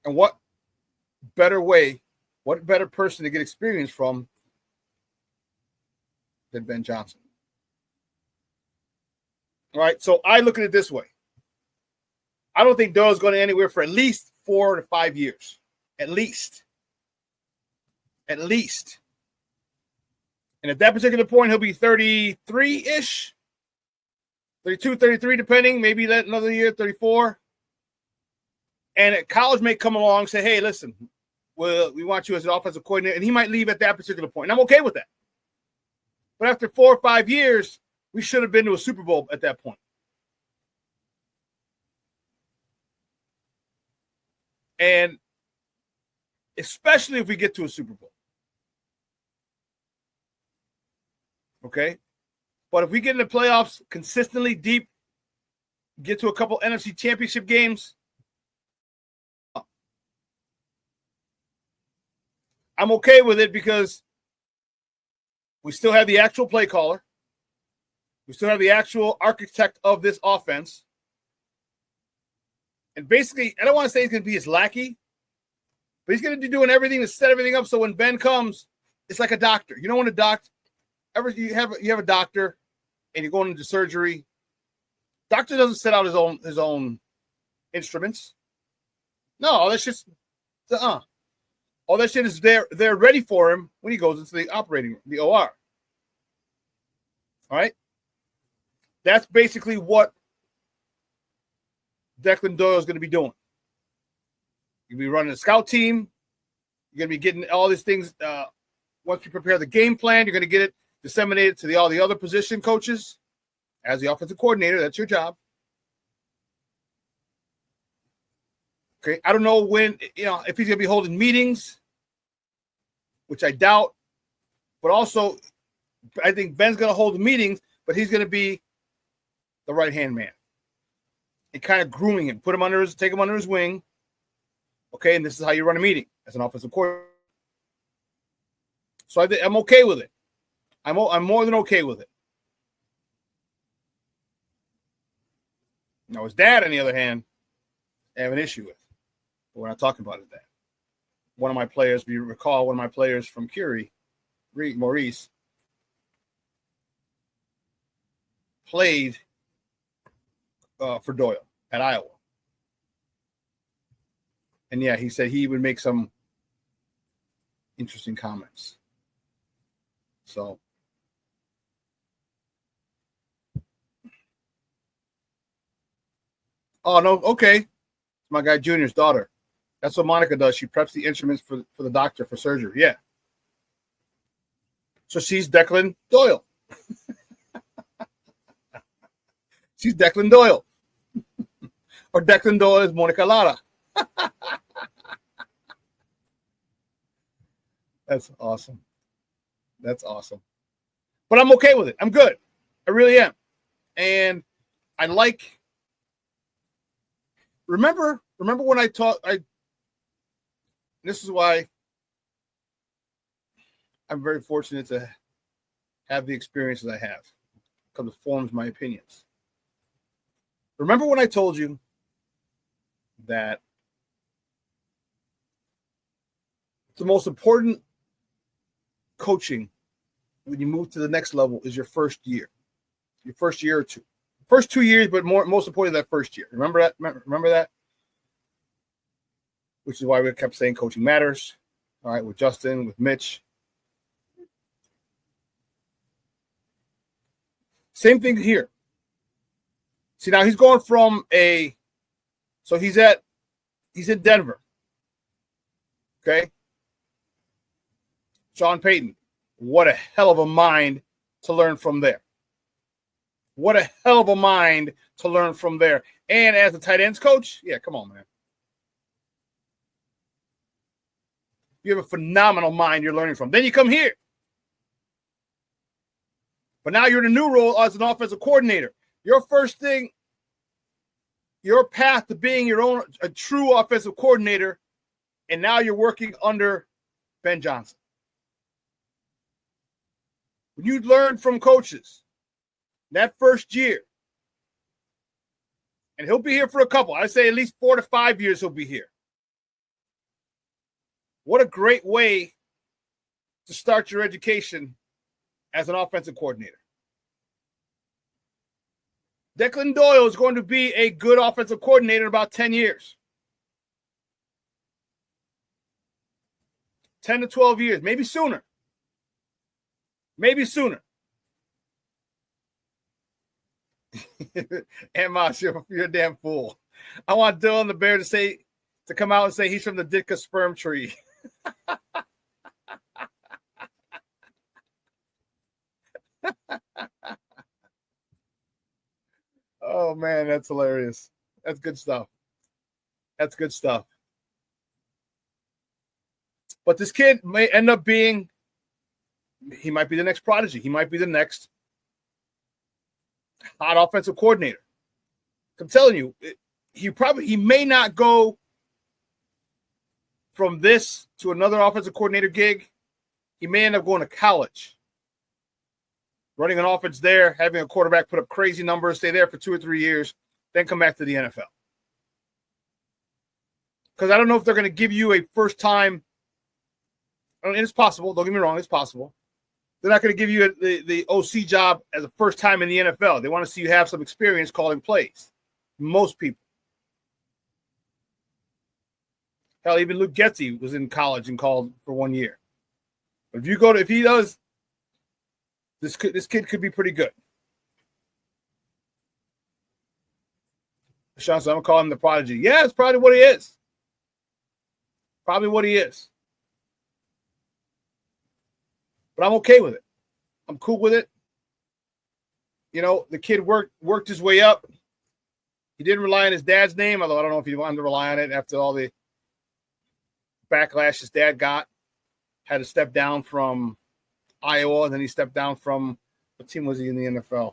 And what better person to get experience from than Ben Johnson? All right, so I look at it this way. I don't think Doyle's going anywhere for at least 4 to 5 years. At least. And at that particular point, he'll be 33-ish. 32, 33, depending. Maybe that another year, 34. And at college may come along and say, hey, listen, we want you as an offensive coordinator. And he might leave at that particular point. And I'm okay with that. But after 4 or 5 years, we should have been to a Super Bowl at that point. And especially if we get to a Super Bowl. Okay? But if we get in the playoffs consistently deep, get to a couple NFC championship games, I'm okay with it because we still have the actual play caller. We still have the actual architect of this offense. And basically, I don't want to say he's going to be his lackey, but he's going to be doing everything to set everything up so when Ben comes, it's like a doctor. You know when a doctor, you have a doctor and you're going into surgery. Doctor doesn't set out his own instruments. No, all that shit's all that shit is there. They're ready for him when he goes into the operating room, the OR. All right. That's basically what Declan Doyle is going to be doing. You'll be running a scout team. You're going to be getting all these things. Once you prepare the game plan, you're going to get it disseminated to all the other position coaches. As the offensive coordinator, that's your job. Okay, I don't know when, if he's going to be holding meetings, which I doubt. But also, I think Ben's going to hold the meetings, but he's going to be the right-hand man. And kind of grooming him, take him under his wing. Okay, and this is how you run a meeting as an offensive coordinator. So I'm okay with it. I'm more than okay with it. Now, his dad, on the other hand, I have an issue with. But we're not talking about that. One of my players, if you recall, one of my players from Curie, Maurice, played for Doyle at Iowa. And yeah, he said he would make some interesting comments. So. Oh, no, okay. My guy Junior's daughter. That's what Monica does. She preps the instruments for the doctor for surgery. Yeah. So she's Declan Doyle. She's Declan Doyle. Or Declan Doyle is Monica Lara. That's awesome. That's awesome. But I'm okay with it. I'm good. I really am. And I like... Remember when I taught, this is why I'm very fortunate to have the experiences I have, because it forms my opinions. Remember when I told you that the most important coaching when you move to the next level is your first year or two. First 2 years, but most importantly, that first year. Remember that? Remember that? Which is why we kept saying coaching matters. All right, with Justin, with Mitch. Same thing here. See, now he's going from so he's in Denver. Okay? Sean Payton. What a hell of a mind to learn from there. What a hell of a mind to learn from there. And as a tight ends coach, yeah, come on, man. You have a phenomenal mind you're learning from. Then you come here. But now you're in a new role as an offensive coordinator. Your first thing, your path to being a true offensive coordinator, and now you're working under Ben Johnson. When you learn from coaches, that first year, and he'll be here for a couple. I say at least 4 to 5 years he'll be here. What a great way to start your education as an offensive coordinator. Declan Doyle is going to be a good offensive coordinator in about 10 years. 10 to 12 years, maybe sooner. Maybe sooner. And Moss, you're a damn fool. I want Dylan the Bear to come out and say he's from the Ditka sperm tree. Oh man, that's hilarious. That's good stuff. That's good stuff. But this kid may end up he might be the next prodigy. He might be the next hot offensive coordinator. I'm telling you, he may not go from this to another offensive coordinator gig. He may end up going to college, running an offense there, having a quarterback put up crazy numbers, stay there for 2 or 3 years, then come back to the NFL. Because I don't know if they're going to give you a first time. I mean, it's possible. Don't get me wrong. It's possible. They're not going to give you the OC job as a first time in the NFL. They want to see you have some experience calling plays. Most people. Hell, even Luke Getsy was in college and called for 1 year. But if he does, this kid could be pretty good. Shawn said, I'm going to call him the prodigy. Yeah, it's probably what he is. Probably what he is. But I'm okay with it. I'm cool with it. You know, the kid worked his way up. He didn't rely on his dad's name, although I don't know if he wanted to rely on it after all the backlash his dad got. Had to step down from Iowa, and then he stepped down from, what team was he in the NFL?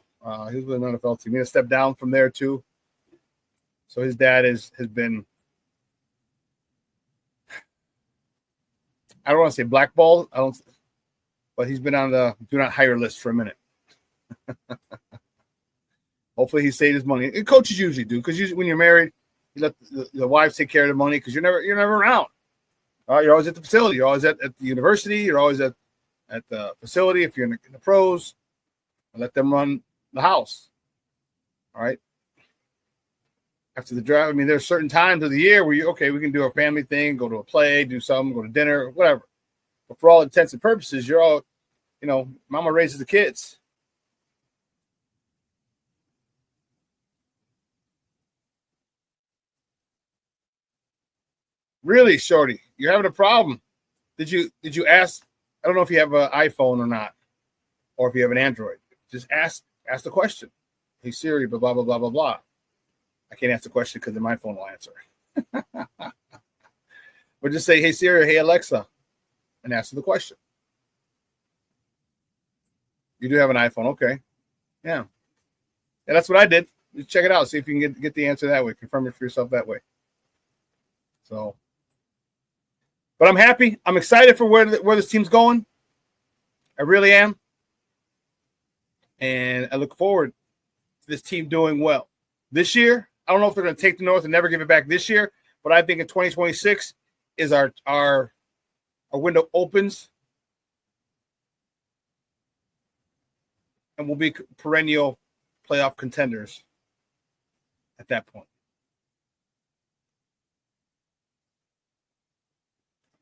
He was with an NFL team. He had to step down from there too. So his dad has been, I don't want to say blackballed. But he's been on the do not hire list for a minute. Hopefully he saved his money. And coaches usually do, because usually when you're married, you let the wives take care of the money because you're never around. You're always at the facility. You're always at the university. You're always at the facility if you're in the pros. Let them run the house. All right. After the draft, I mean, there's certain times of the year where we can do a family thing, go to a play, do something, go to dinner, whatever. But for all intents and purposes, you're all, mama raises the kids. Really, Shorty, you're having a problem. Did you ask? I don't know if you have an iPhone or not, or if you have an Android. Just ask the question. Hey Siri, blah blah blah blah blah blah. I can't answer the question because my phone will answer. But just say, hey Siri, hey Alexa, and answer the question. You do have an iPhone, okay? Yeah, that's what I did. Just check it out, see if you can get the answer that way. Confirm it for yourself that way. So, but I'm happy. I'm excited for where this team's going. I really am, and I look forward to this team doing well this year. I don't know if they're going to take the North and never give it back this year, but I think in 2026 is our window opens, and we'll be perennial playoff contenders at that point.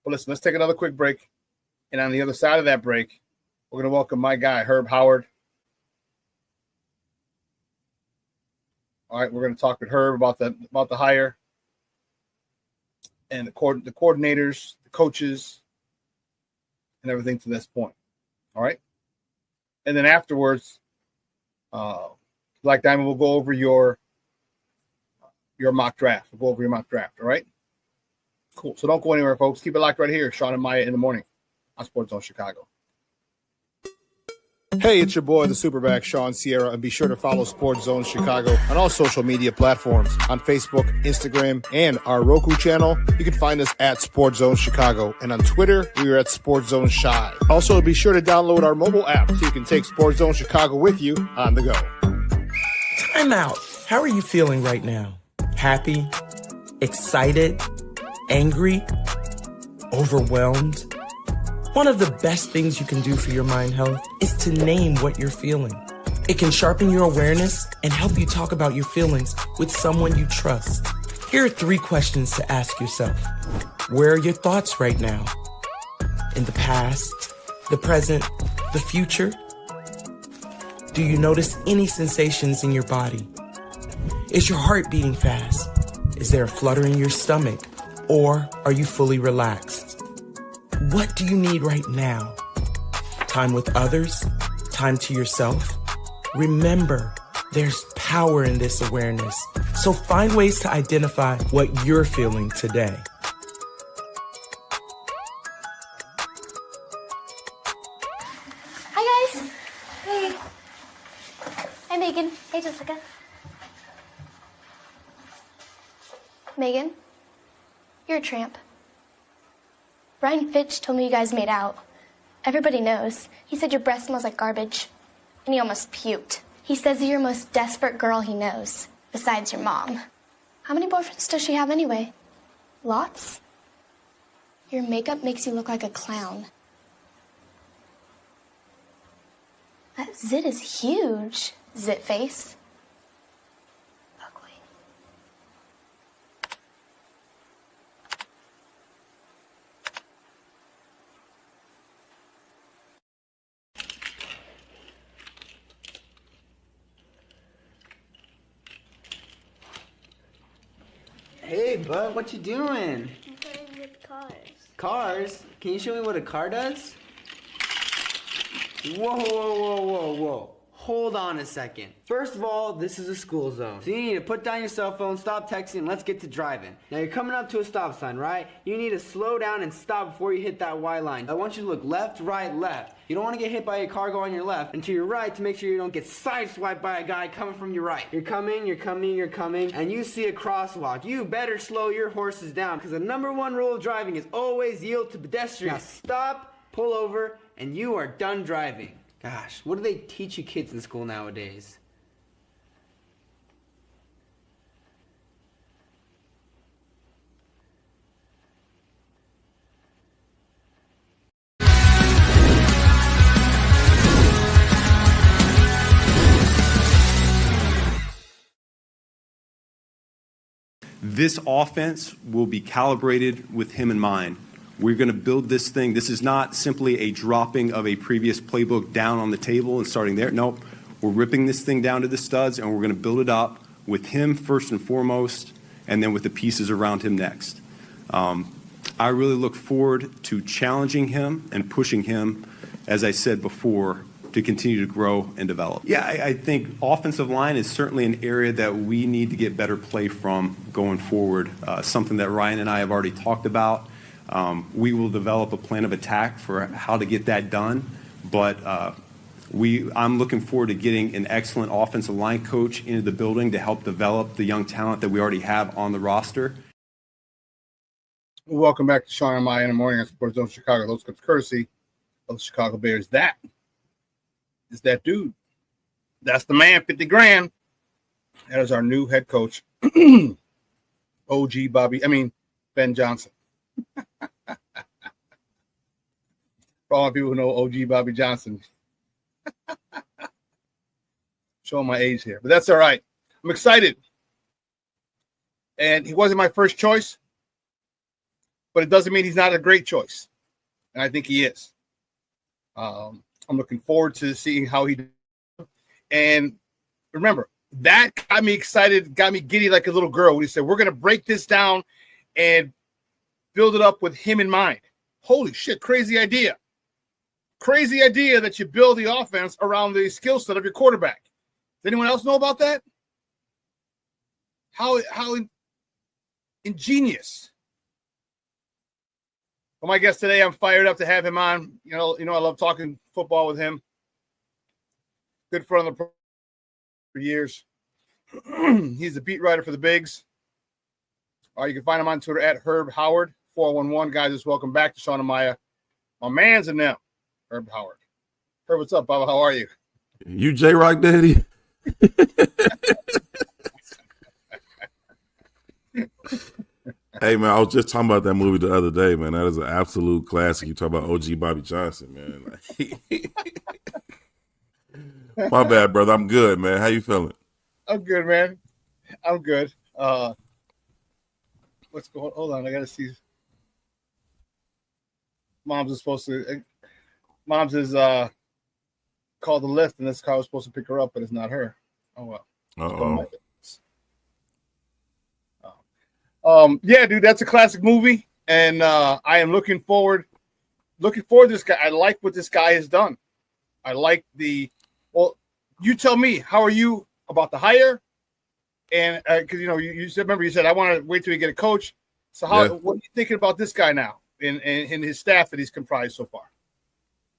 But listen, let's take another quick break, and on the other side of that break, we're going to welcome my guy, Herb Howard. All right, we're going to talk with Herb about the hire and the coordinators, the coaches, and everything to this point. All right, and then afterwards, Black Diamond will go over your mock draft. We'll go over your mock draft. All right, cool. So don't go anywhere, folks. Keep it locked right here, Shawn and Maya in the morning on Sports Zone Chicago. Hey, it's your boy, the SuperBack, Shawn Sierra, and be sure to follow Sports Zone Chicago on all social media platforms, on Facebook, Instagram, and our Roku channel. You can find us at Sports Zone Chicago, and on Twitter, we are at Sports Zone Shy. Also, be sure to download our mobile app so you can take Sports Zone Chicago with you on the go. Time out. How are you feeling right now? Happy? Excited? Angry? Overwhelmed? One of the best things you can do for your mind health is to name what you're feeling. It can sharpen your awareness and help you talk about your feelings with someone you trust. Here are 3 questions to ask yourself. Where are your thoughts right now? In the past, the present, the future? Do you notice any sensations in your body? Is your heart beating fast? Is there a flutter in your stomach? Or are you fully relaxed? What do you need right now? Time with others? Time to yourself? Remember, there's power in this awareness. So find ways to identify what you're feeling today. Hi, guys. Hey. Hi, Megan. Hey, Jessica. Megan, you're a tramp. Brian Fitch told me you guys made out. Everybody knows. He said your breath smells like garbage. And he almost puked. He says you're the most desperate girl he knows, besides your mom. How many boyfriends does she have anyway? Lots? Your makeup makes you look like a clown. Zit is huge. Zit face. Ugly. Hey, bud, what you doing? I'm playing with cars. Cars? Can you show me what a car does? Whoa, whoa, whoa, whoa, whoa. Hold on a second. First of all, this is a school zone. So you need to put down your cell phone, stop texting, and let's get to driving. Now you're coming up to a stop sign, right? You need to slow down and stop before you hit that Y line. I want you to look left, right, left. You don't want to get hit by a car going on your left and to your right to make sure you don't get sideswiped by a guy coming from your right. You're coming, and you see a crosswalk. You better slow your horses down because the #1 rule of driving is always yield to pedestrians. Now stop, pull over, and you are done driving. Gosh, what do they teach you kids in school nowadays? This offense will be calibrated with him in mind. We're going to build this thing. This is not simply a dropping of a previous playbook down on the table and starting there. Nope. We're ripping this thing down to the studs, and we're going to build it up with him first and foremost, and then with the pieces around him next. I really look forward to challenging him and pushing him, as I said before, to continue to grow and develop. Yeah, I think offensive line is certainly an area that we need to get better play from going forward, something that Ryan and I have already talked about. We will develop a plan of attack for how to get that done, but I'm looking forward to getting an excellent offensive line coach into the building to help develop the young talent that we already have on the roster. Welcome back to Shawn and Maya in the morning on Sports Zone Chicago. Those comes courtesy of the Chicago Bears. That is that dude. That's the man, 50 grand. That is our new head coach, Ben Johnson. For all people who know OG Bobby Johnson. Showing my age here, but that's all right. I'm excited. And he wasn't my first choice, but it doesn't mean he's not a great choice. And I think he is. I'm looking forward to seeing how he does. And remember, that got me excited, got me giddy like a little girl when he said, we're going to break this down and build it up with him in mind. Holy shit, crazy idea. Crazy idea that you build the offense around the skill set of your quarterback. Does anyone else know about that? How ingenious. Well, my guest today, I'm fired up to have him on. You know, I love talking football with him. Good friend of the for years. He's the beat writer for the Bigs. You can find him on Twitter at Herb Howard 411. Guys, just welcome back to Shawn and Maya. My man's in them, Herb Howard. Herb, what's up, Baba? How are you? You J-Rock Daddy? Hey, man, I was just talking about that movie the other day, man. That is an absolute classic. You talk about OG Bobby Johnson, man. My bad, brother. I'm good, man. How you feeling? I'm good, man. I'm good. What's going on? Hold on. I got to see. Mom's is called the lift, and this car was supposed to pick her up, but it's not her. Oh, well. Yeah, dude, that's a classic movie, and I am looking forward to this guy. I like what this guy has done. I like well, you tell me, how are you about the hire? And because you said, remember, you said I want to wait till we get a coach. So what are you thinking about this guy now and his staff that he's comprised so far?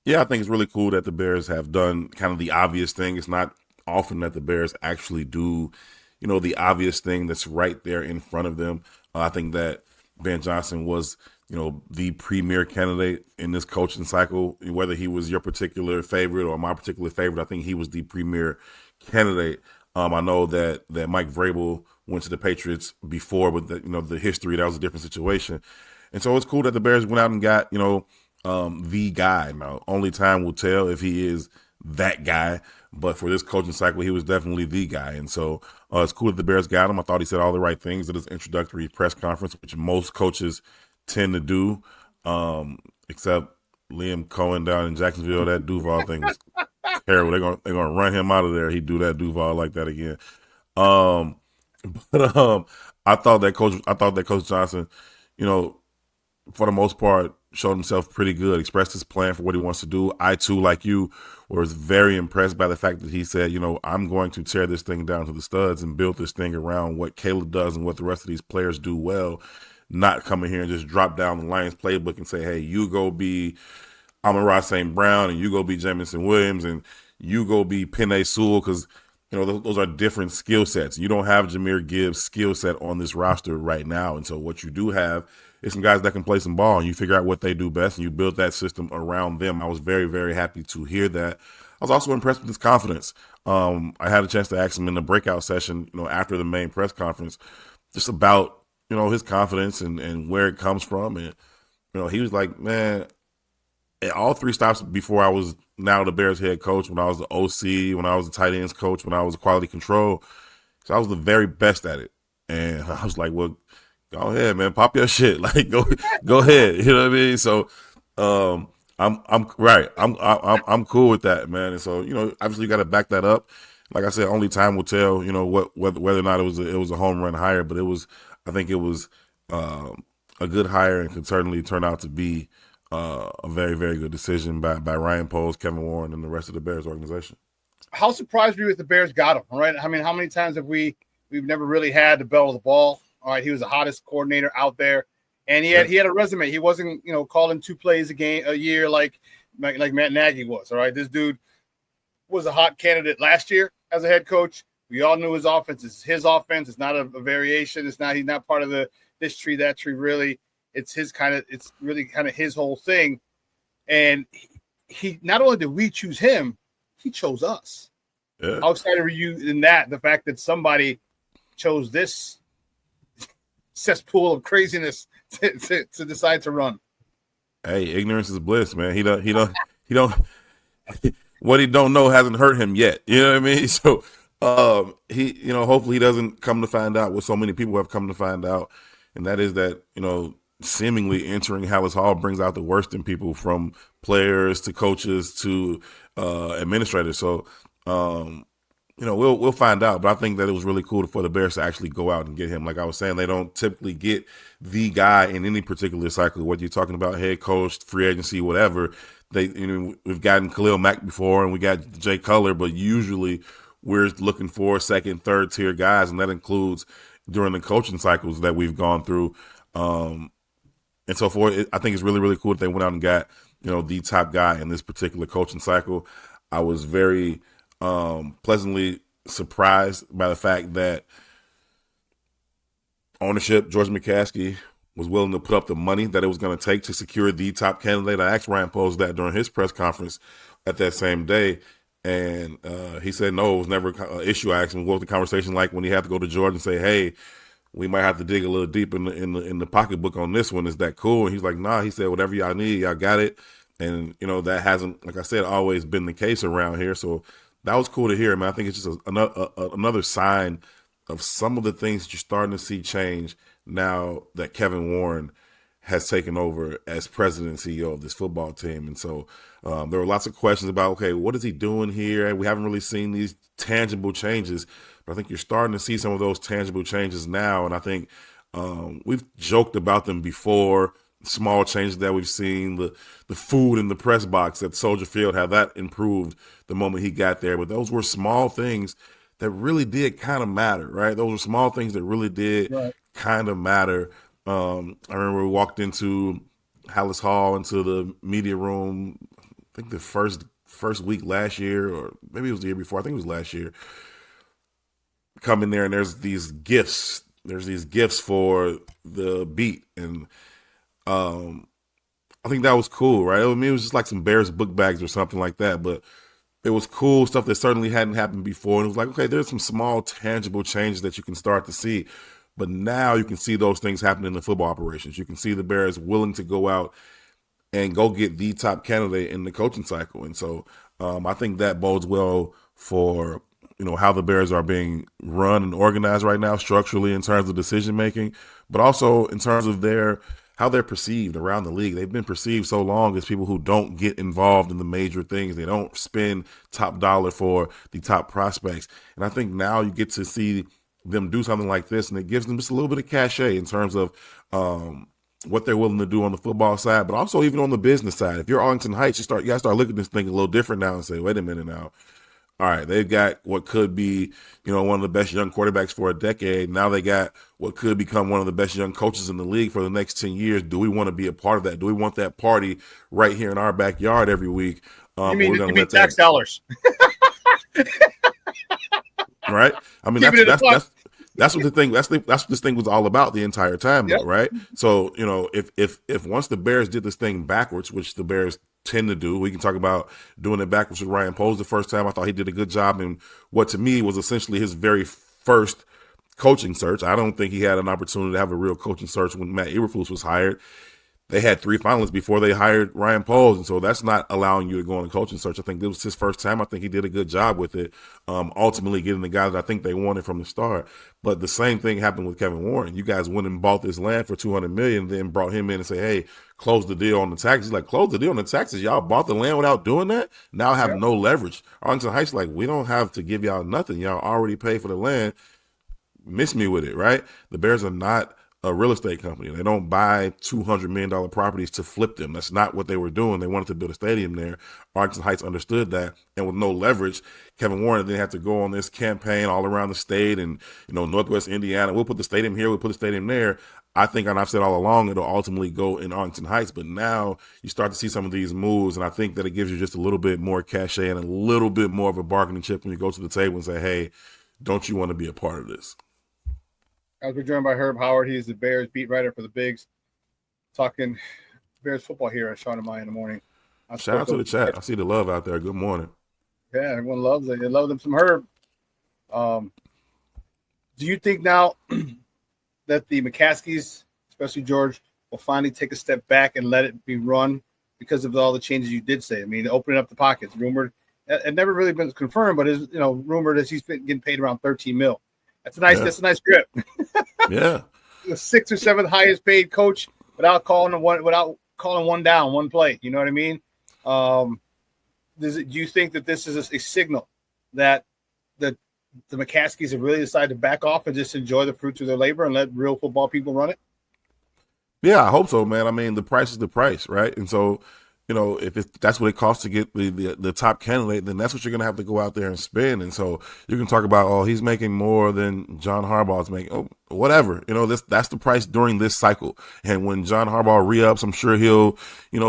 Yeah, I think it's really cool that the Bears have done kind of the obvious thing. It's not often that the Bears actually do, the obvious thing that's right there in front of them. I think that Ben Johnson was, the premier candidate in this coaching cycle. Whether he was your particular favorite or my particular favorite, I think he was the premier candidate. I know that Mike Vrabel went to the Patriots before, but the history, that was a different situation. And so it's cool that the Bears went out and got, the guy. Now, only time will tell if he is that guy. But for this coaching cycle, he was definitely the guy. And so it's cool that the Bears got him. I thought he said all the right things at his introductory press conference, which most coaches tend to do, except Liam Cohen down in Jacksonville. That Duval thing was terrible. They're gonna run him out of there. He'd do that Duval like that again. I thought that Coach Johnson, for the most part, showed himself pretty good, expressed his plan for what he wants to do. I, too, like you, was very impressed by the fact that he said, I'm going to tear this thing down to the studs and build this thing around what Caleb does and what the rest of these players do well, not come in here and just drop down the Lions playbook and say, hey, you go be Amon-Ra St. Brown and you go be Jamison Williams and you go be Penei Sewell, because those are different skill sets. You don't have Jahmyr Gibbs' skill set on this roster right now. And so what you do have is some guys that can play some ball, and you figure out what they do best, and you build that system around them. I was very, very happy to hear that. I was also impressed with his confidence. I had a chance to ask him in the breakout session, after the main press conference, just about, his confidence and where it comes from. And, he was like, man, at all three stops before I was now the Bears head coach, when I was the OC, when I was the tight ends coach, when I was quality control, so I was the very best at it. And I was like, well, go ahead, man, pop your shit. Like, go ahead. You know what I mean? So, I'm right. I'm cool with that, man. And so, obviously you got to back that up. Like I said, only time will tell, whether or not it was a home run hire, but I think it was a good hire and could certainly turn out to be a very, very good decision by Ryan Poles, Kevin Warren, and the rest of the Bears organization. How surprised were you that the Bears got him? All right. I mean, how many times have we've never really had the bell of the ball? All right. He was the hottest coordinator out there, and he had a resume. He wasn't, calling 2 plays a year like Matt Nagy was. All right. This dude was a hot candidate last year as a head coach. We all knew his offense is his offense. It's not a variation. He's not part of this tree, that tree. Really, it's really kind of his whole thing. And he not only did we choose him, he chose us. Yeah. How excited were you in that? The fact that somebody chose this cesspool of craziness to decide to run. Hey, ignorance is bliss, man. He don't what he don't know hasn't hurt him yet. You know what I mean? So he hopefully he doesn't come to find out what so many people have come to find out, and that is that seemingly entering Hallis Hall brings out the worst in people, from players to coaches to administrators. So we'll find out, but I think that it was really cool for the Bears to actually go out and get him. Like I was saying, they don't typically get the guy in any particular cycle, whether you're talking about head coach, free agency, whatever. We've gotten Khalil Mack before and we got Jay Cutler, but usually we're looking for second, third tier guys, and that includes during the coaching cycles that we've gone through. And so forth. I think it's really, really cool that they went out and got, the top guy in this particular coaching cycle. I was very pleasantly surprised by the fact that ownership, George McCaskey, was willing to put up the money that it was going to take to secure the top candidate. I asked Ryan Poles that during his press conference at that same day, and he said no, it was never an issue. I asked him what was the conversation like when he had to go to George and say, hey, we might have to dig a little deep in the pocketbook on this one. Is that cool? And he's like, nah. He said, whatever y'all need, y'all got it. And, that hasn't, like I said, always been the case around here. So that was cool to hear, man. I think it's just another sign of some of the things that you're starting to see change now that Kevin Warren has taken over as president and CEO of this football team. And so there were lots of questions about, okay, what is he doing here? We haven't really seen these tangible changes. But I think you're starting to see some of those tangible changes now. And I think we've joked about them before, small changes that we've seen, the food in the press box at Soldier Field, how that improved the moment he got there. But those were small things that really did kind of matter, right? Those were small things that really did kind of matter. I remember we walked into Hallis Hall, into the media room, I think the first week last year, or maybe it was the year before. I think it was last year. Come in there and there's these gifts. There's these gifts for the beat, and I think that was cool, right? I mean, it was just like some Bears book bags or something like that, but it was cool stuff that certainly hadn't happened before. And it was like, okay, there's some small tangible changes that you can start to see, but now you can see those things happen in the football operations. You can see the Bears willing to go out and go get the top candidate in the coaching cycle. And so I think that bodes well for, how the Bears are being run and organized right now structurally in terms of decision making, but also in terms of how they're perceived around the league. They've been perceived so long as people who don't get involved in the major things. They don't spend top dollar for the top prospects. And I think now you get to see them do something like this, and it gives them just a little bit of cachet in terms of what they're willing to do on the football side, but also even on the business side. If you're Arlington Heights, you got to start looking at this thing a little different now and say, wait a minute now. All right, they've got what could be, one of the best young quarterbacks for a decade. Now they got what could become one of the best young coaches in the league for the next 10 years. Do we want to be a part of that? Do we want that party right here in our backyard every week? You mean tax dollars? Right? I mean, that's what the thing. That's what this thing was all about the entire time, though, right? So, if once the Bears did this thing backwards, which the Bears tend to do, we can talk about doing it backwards with Ryan Poles the first time. I thought he did a good job in what to me was essentially his very first coaching search. I don't think he had an opportunity to have a real coaching search when Matt Eberflus was hired. They had 3 finalists before they hired Ryan Poles, and so that's not allowing you to go on a coaching search. I think this was his first time. I think he did a good job with it, ultimately getting the guy that I think they wanted from the start. But the same thing happened with Kevin Warren. You guys went and bought this land for $200 million, then brought him in and say, hey, close the deal on the taxes. Like, close the deal on the taxes? Y'all bought the land without doing that? Now have no leverage. Arlington Heights, like, we don't have to give y'all nothing. Y'all already paid for the land. Miss me with it, right? The Bears are not a real estate company. They don't buy $200 million properties to flip them. That's not what they were doing. They wanted to build a stadium there. Arlington Heights understood that. And with no leverage, Kevin Warren then had to go on this campaign all around the state and, Northwest Indiana. We'll put the stadium here. We'll put the stadium there. I think, and I've said all along, it'll ultimately go in Arlington Heights. But now you start to see some of these moves, and I think that it gives you just a little bit more cachet and a little bit more of a bargaining chip when you go to the table and say, hey, don't you want to be a part of this? As we're joined by Herb Howard, he's the Bears beat writer for the Bigs, talking Bears football here at Shawn and Maya in the morning. Shout out to the chat. I see the love out there. Good morning. Yeah, everyone loves it. They love them some Herb. Do you think now that the McCaskies, especially George, will finally take a step back and let it be run because of all the changes you did say? I mean, opening up the pockets, rumored, it never really been confirmed, but is rumored that he's been getting paid around $13 million. That's a nice grip. Yeah. The 6th or 7th highest paid coach without calling one down, one play. You know what I mean? Do you think that this is a signal that the McCaskies have really decided to back off and just enjoy the fruits of their labor and let real football people run it? Yeah, I hope so, man. I mean, the price is the price, right? And so, if that's what it costs to get the top candidate, then that's what you're going to have to go out there and spend. And so you can talk about, he's making more than John Harbaugh's making. Whatever. That's the price during this cycle. And when John Harbaugh re-ups, I'm sure he'll,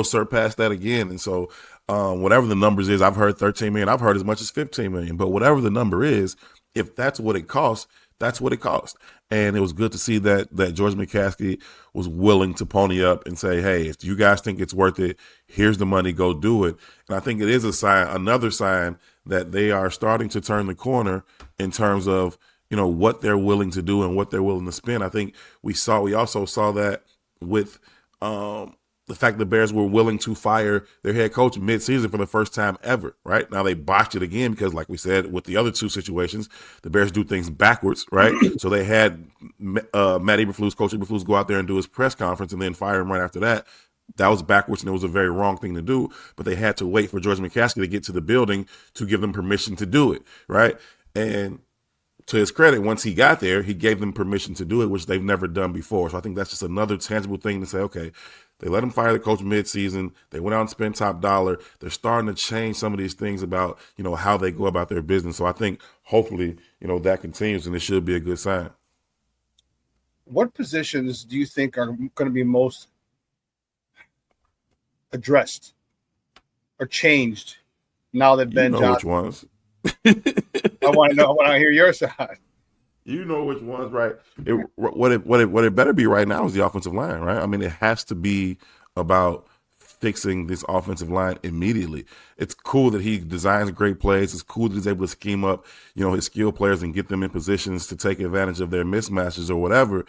surpass that again. And so whatever the numbers is, I've heard 13 million. I've heard as much as 15 million. But whatever the number is, if that's what it costs, that's what it cost. And it was good to see that George McCaskey was willing to pony up and say, hey, if you guys think it's worth it, here's the money, go do it. And I think it is another sign that they are starting to turn the corner in terms of, what they're willing to do and what they're willing to spend. I think we also saw that with the fact the Bears were willing to fire their head coach midseason for the first time ever, right? Now they botched it again because, like we said, with the other 2 situations, the Bears do things backwards, right? So they had Matt Eberflus, Coach Eberflus, go out there and do his press conference and then fire him right after that. That was backwards, and it was a very wrong thing to do, but they had to wait for George McCaskey to get to the building to give them permission to do it, right? And to his credit, once he got there, he gave them permission to do it, which they've never done before. So I think that's just another tangible thing to say, okay, they let him fire the coach midseason. They went out and spent top dollar. They're starting to change some of these things about, how they go about their business. So I think hopefully, that continues, and it should be a good sign. What positions do you think are going to be most addressed or changed now that Ben Johnson? Which ones? I want to know. I want to hear your side. You know which ones, right? What it better be right now is the offensive line, right? I mean, it has to be about fixing this offensive line immediately. It's cool that he designs great plays. It's cool that he's able to scheme up, his skill players and get them in positions to take advantage of their mismatches or whatever.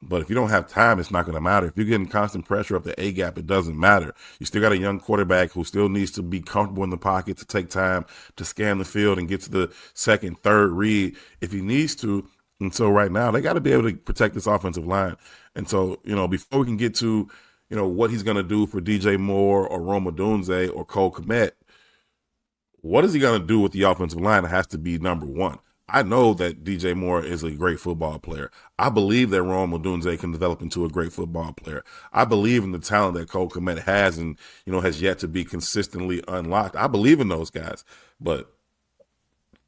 But if you don't have time, it's not going to matter. If you're getting constant pressure up the A gap, it doesn't matter. You still got a young quarterback who still needs to be comfortable in the pocket to take time to scan the field and get to the second, third read if he needs to. And so right now, they got to be able to protect this offensive line. And so, before we can get to, what he's going to do for DJ Moore or Rome Odunze or Cole Kmet, what is he going to do with the offensive line? It has to be number one. I know that DJ Moore is a great football player. I believe that Rome Odunze can develop into a great football player. I believe in the talent that Cole Kmet has and, has yet to be consistently unlocked. I believe in those guys. But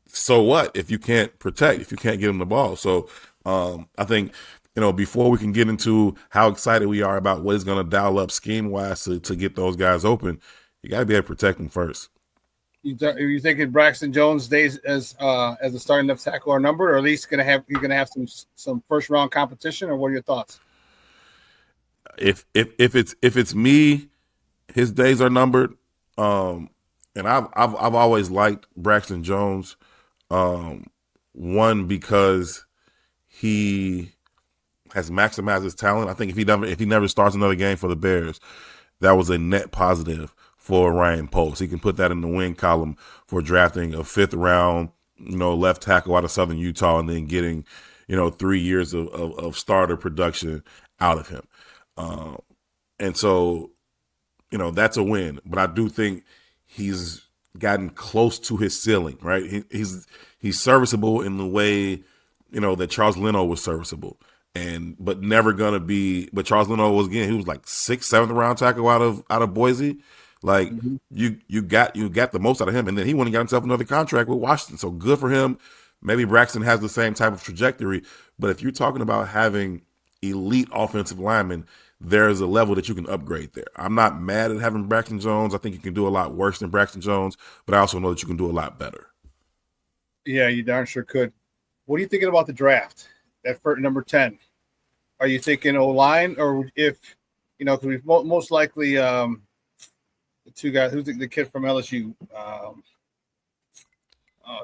so what if you can't protect, if you can't get them the ball? So I think, before we can get into how excited we are about what is going to dial up scheme-wise to get those guys open, you got to be able to protect them first. You thinking Braxton Jones stays as a starting left tackle or number, or at least you're gonna have some first round competition, or what are your thoughts? If it's me, his days are numbered. And I've always liked Braxton Jones. One, because he has maximized his talent. I think if he never starts another game for the Bears, that was a net positive for Ryan Post. He can put that in the win column for drafting a 5th round, left tackle out of Southern Utah and then getting, 3 years of starter production out of him. And so, that's a win. But I do think he's gotten close to his ceiling, right? He's serviceable in the way, that Charles Leno was serviceable. But never gonna be. But Charles Leno he was like 6th, 7th round tackle out of Boise. Like you got the most out of him, and then he went and got himself another contract with Washington. So good for him. Maybe Braxton has the same type of trajectory, but if you're talking about having elite offensive linemen, there's a level that you can upgrade there. I'm not mad at having Braxton Jones. I think you can do a lot worse than Braxton Jones, but I also know that you can do a lot better. Yeah, you darn sure could. What are you thinking about the draft? That for number 10, are you thinking O-line, or if because we most likely the two guys. Who's the kid from LSU? Oh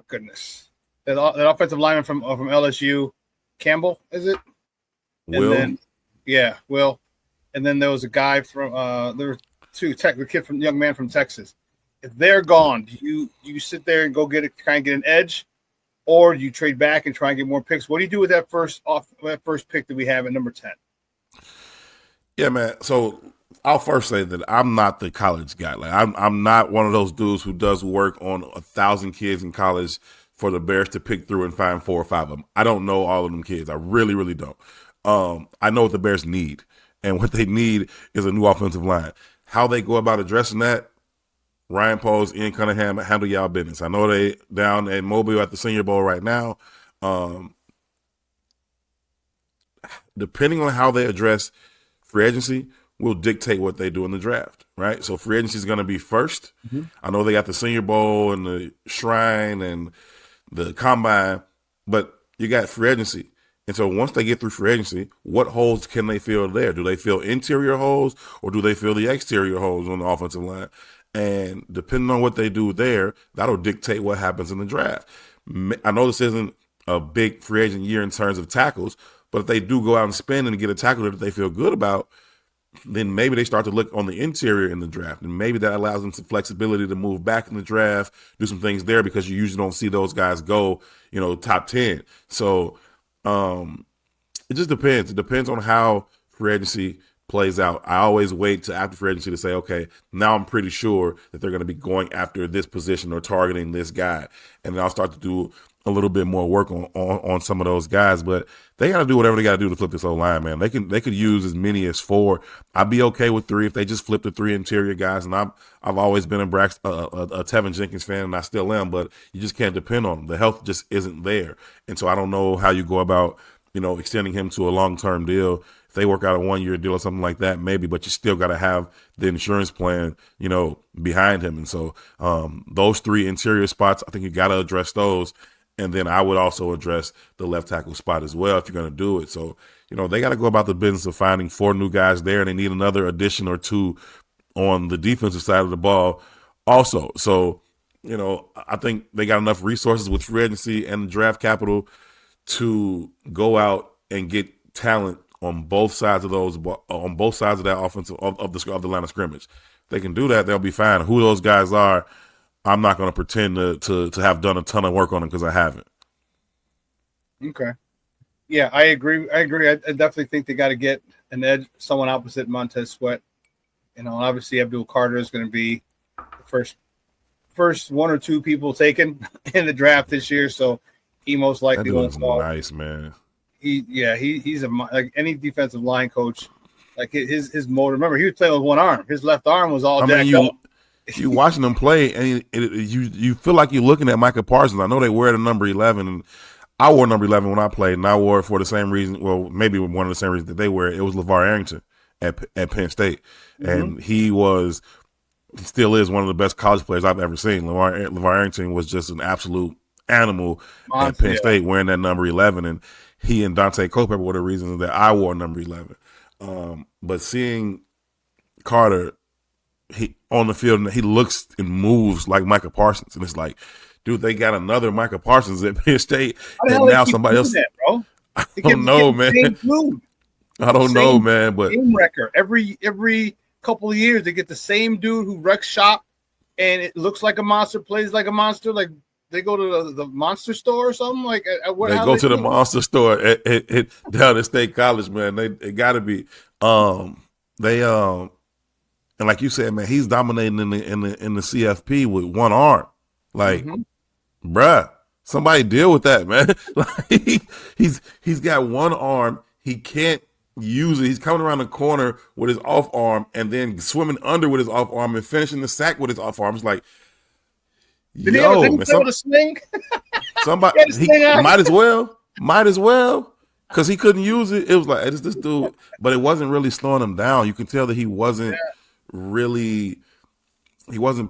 goodness, that offensive lineman from LSU, Campbell, is it? Will. And then, Will. And then there was a guy from there were two the young man from Texas. If they're gone, do you sit there and go try and get an edge, or do you trade back and try and get more picks? What do you do with that first pick that we have at number 10? Yeah, man. So I'll first say that I'm not the college guy. Like I'm not one of those dudes who does work on 1,000 kids in college for the Bears to pick through and find 4 or 5 of them. I don't know all of them kids. I really, really don't. I know what the Bears need, and what they need is a new offensive line. How they go about addressing that, Ryan Poles, Ian Cunningham, handle y'all business. I know they down at Mobile at the Senior Bowl right now. Depending on how they address free agency will dictate what they do in the draft, right? So free agency is going to be first. Mm-hmm. I know they got the Senior Bowl and the Shrine and the Combine, but you got free agency. And so once they get through free agency, what holes can they fill there? Do they fill interior holes, or do they fill the exterior holes on the offensive line? And depending on what they do there, that'll dictate what happens in the draft. I know this isn't a big free agent year in terms of tackles, but if they do go out and spend and get a tackle that they feel good about, then maybe they start to look on the interior in the draft. And maybe that allows them some flexibility to move back in the draft, do some things there, because you usually don't see those guys go, top 10. So it just depends. It depends on how free agency plays out. I always wait to after free agency to say, okay, now I'm pretty sure that they're going to be going after this position or targeting this guy. And then I'll start to do a little bit more work on some of those guys, but they got to do whatever they got to do to flip this whole line, man. They could use as many as 4. I'd be okay with 3 if they just flip the 3 interior guys. And I've always been a tevinjenkins fan, and I still am, but you just can't depend on them. The health just isn't there. And so I don't know how you go about, extending him to a long-term deal. If they work out a 1-year deal or something like that, maybe, but you still got to have the insurance plan, behind him. And so those 3 interior spots, I think you got to address those. And then I would also address the left tackle spot as well if you're going to do it. So, they got to go about the business of finding 4 new guys there, and they need another addition or 2 on the defensive side of the ball also. So, I think they got enough resources with free agency and the draft capital to go out and get talent on both sides of that offensive of the line of scrimmage. If they can do that, they'll be fine. Who those guys are, I'm not going to pretend to have done a ton of work on them because I haven't. Okay. Yeah, I agree. I definitely think they got to get an edge, someone opposite Montez Sweat. Obviously Abdul Carter is going to be the first one or two people taken in the draft this year, so he most likely won't fall. Nice, man. He's like any defensive line coach. Like his motor. Remember, he was playing with one arm. His left arm was all jacked up. You watching them play, and you feel like you're looking at Micah Parsons. I know they wear the number 11, and I wore number 11 when I played, and I wore it for the same reason. Well, maybe one of the same reasons that they wear it. It was LeVar Arrington at Penn State, and he still is one of the best college players I've ever seen. LeVar Arrington was just an absolute animal at Penn State wearing that number 11, and he and Dante Culpepper were the reasons that I wore number 11. But seeing Carter on the field, he looks and moves like Micah Parsons, and it's like, dude, they got another Micah Parsons at Penn State, and now somebody else. That, bro? I don't know, man. I don't know, man. But game wrecker every couple of years, they get the same dude who wrecks shop, and it looks like a monster, plays like a monster. Like they go to the monster store or something. Like they go to the monster store at down at State College, man. They got to be. And like you said, man, he's dominating in the CFP with one arm. Like, bruh, somebody deal with that, man. Like he's got one arm. He can't use it. He's coming around the corner with his off arm and then swimming under with his off arm and finishing the sack with his off arm. It's like, did he ever swing? Somebody he might as well. Because he couldn't use it. It was like, it's this dude. But it wasn't really slowing him down. You can tell that he wasn't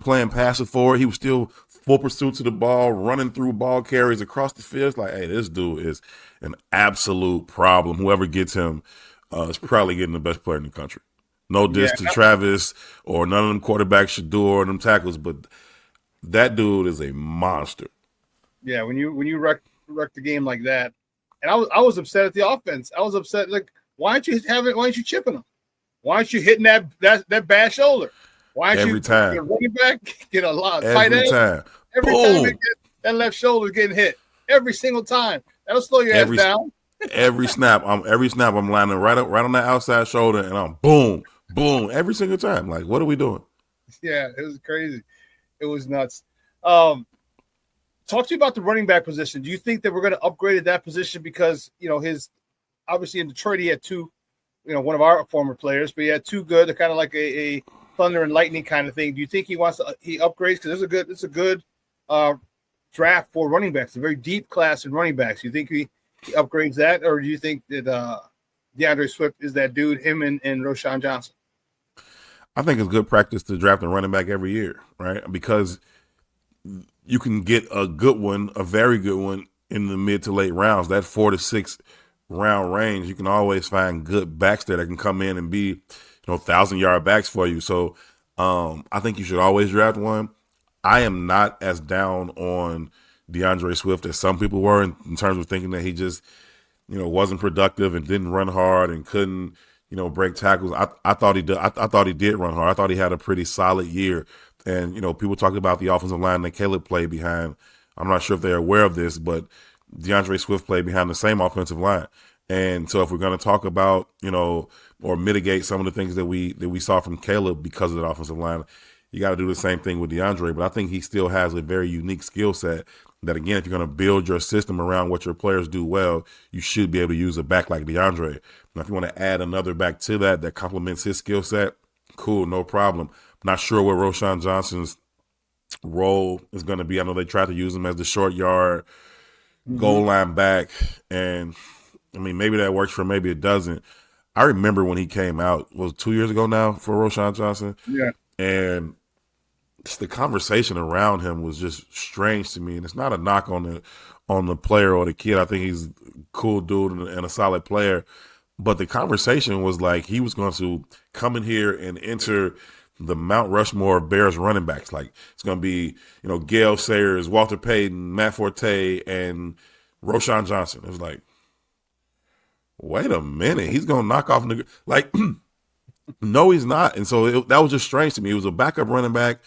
playing passive forward. He was still full pursuit to the ball, running through ball carries across the field. It's like, hey, this dude is an absolute problem. Whoever gets him is probably getting the best player in the country. No diss to Travis or none of them quarterbacks should do or them tackles, but that dude is a monster. Yeah, when you wreck the game like that. And I was upset at the offense. I was upset, like, why aren't you chipping them? Why aren't you hitting that bad shoulder? Why aren't get a running back, get a lot of tight end? Every time that left shoulder is getting hit. Every single time. That'll slow your ass down. Every snap I'm lining right on that outside shoulder, and I'm boom, boom, every single time. Like, what are we doing? Yeah, it was crazy. It was nuts. Talk to you about the running back position. Do you think that we're going to upgrade at that position because, his obviously in Detroit he had two, one of our former players, but he had two good, kind of like a thunder and lightning kind of thing. Do you think he upgrades? Because it's a good draft for running backs, a very deep class in running backs. Do you think he upgrades that, or do you think that DeAndre Swift is that dude, him and Roschon Johnson? I think it's good practice to draft a running back every year, right? Because you can get a good one, a very good one, in the mid to late rounds. That 4 to 6 round range, you can always find good backs there that can come in and be, 1,000-yard backs for you. So I think you should always draft one. I am not as down on DeAndre Swift as some people were in terms of thinking that he just, wasn't productive and didn't run hard and couldn't, break tackles. I thought he did. I thought he did run hard. I thought he had a pretty solid year. And, people talk about the offensive line that Caleb played behind. I'm not sure if they're aware of this, but DeAndre Swift played behind the same offensive line. And so if we're going to talk about, or mitigate some of the things that we saw from Caleb because of the offensive line, you got to do the same thing with DeAndre. But I think he still has a very unique skill set that, again, if you're going to build your system around what your players do well, you should be able to use a back like DeAndre. Now, if you want to add another back to that complements his skill set, cool, no problem. Not sure what Roschon Johnson's role is going to be. I know they tried to use him as the short yard goal line back. And, maybe that works for him, maybe it doesn't. I remember when he came out, was 2 years ago now for Roschon Johnson? Yeah. And just the conversation around him was just strange to me. And it's not a knock on the player or the kid. I think he's a cool dude and a solid player. But the conversation was like he was going to come in here and enter the Mount Rushmore of Bears running backs. Like it's going to be, Gale Sayers, Walter Payton, Matt Forte, and Roschon Johnson. It was like, wait a minute, he's going to knock off like, no, he's not. And so that was just strange to me. It was a backup running back.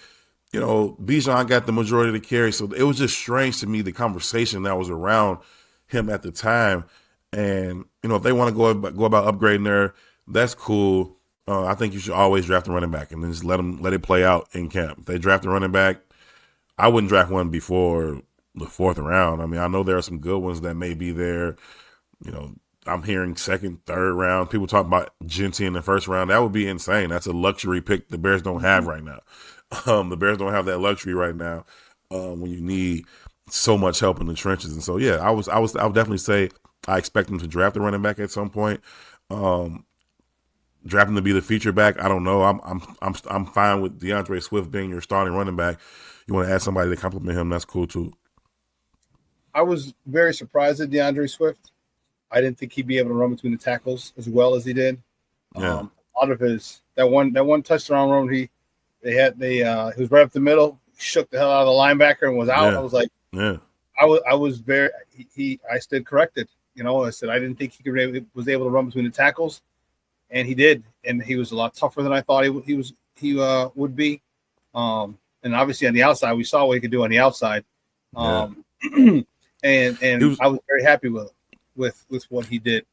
You know, Bijan got the majority of the carry. So it was just strange to me, the conversation that was around him at the time. And, you know, if they want to go about upgrading there, that's cool. I think you should always draft a running back and then just let it play out in camp. If they draft a running back, I wouldn't draft one before the 4th round. I mean, I know there are some good ones that may be there. You know, I'm hearing 2nd, 3rd round. People talk about Genty in the 1st round. That would be insane. That's a luxury pick the Bears don't have right now. The Bears don't have that luxury right now when you need so much help in the trenches. And so, yeah, I would definitely say I expect them to draft a running back at some point. Drafting to be the feature back, I don't know. I'm fine with DeAndre Swift being your starting running back. You want to add somebody to complement him, that's cool too. I was very surprised at DeAndre Swift. I didn't think he'd be able to run between the tackles as well as he did. Yeah. Out of that one touchdown run, he was right up the middle, shook the hell out of the linebacker and was out. Yeah. I was like, yeah. I stood corrected. You know, I said I didn't think he was able to run between the tackles, and he did, and he was a lot tougher than I thought he would be. And obviously on the outside, we saw what he could do on the outside. And I was very happy with what he did.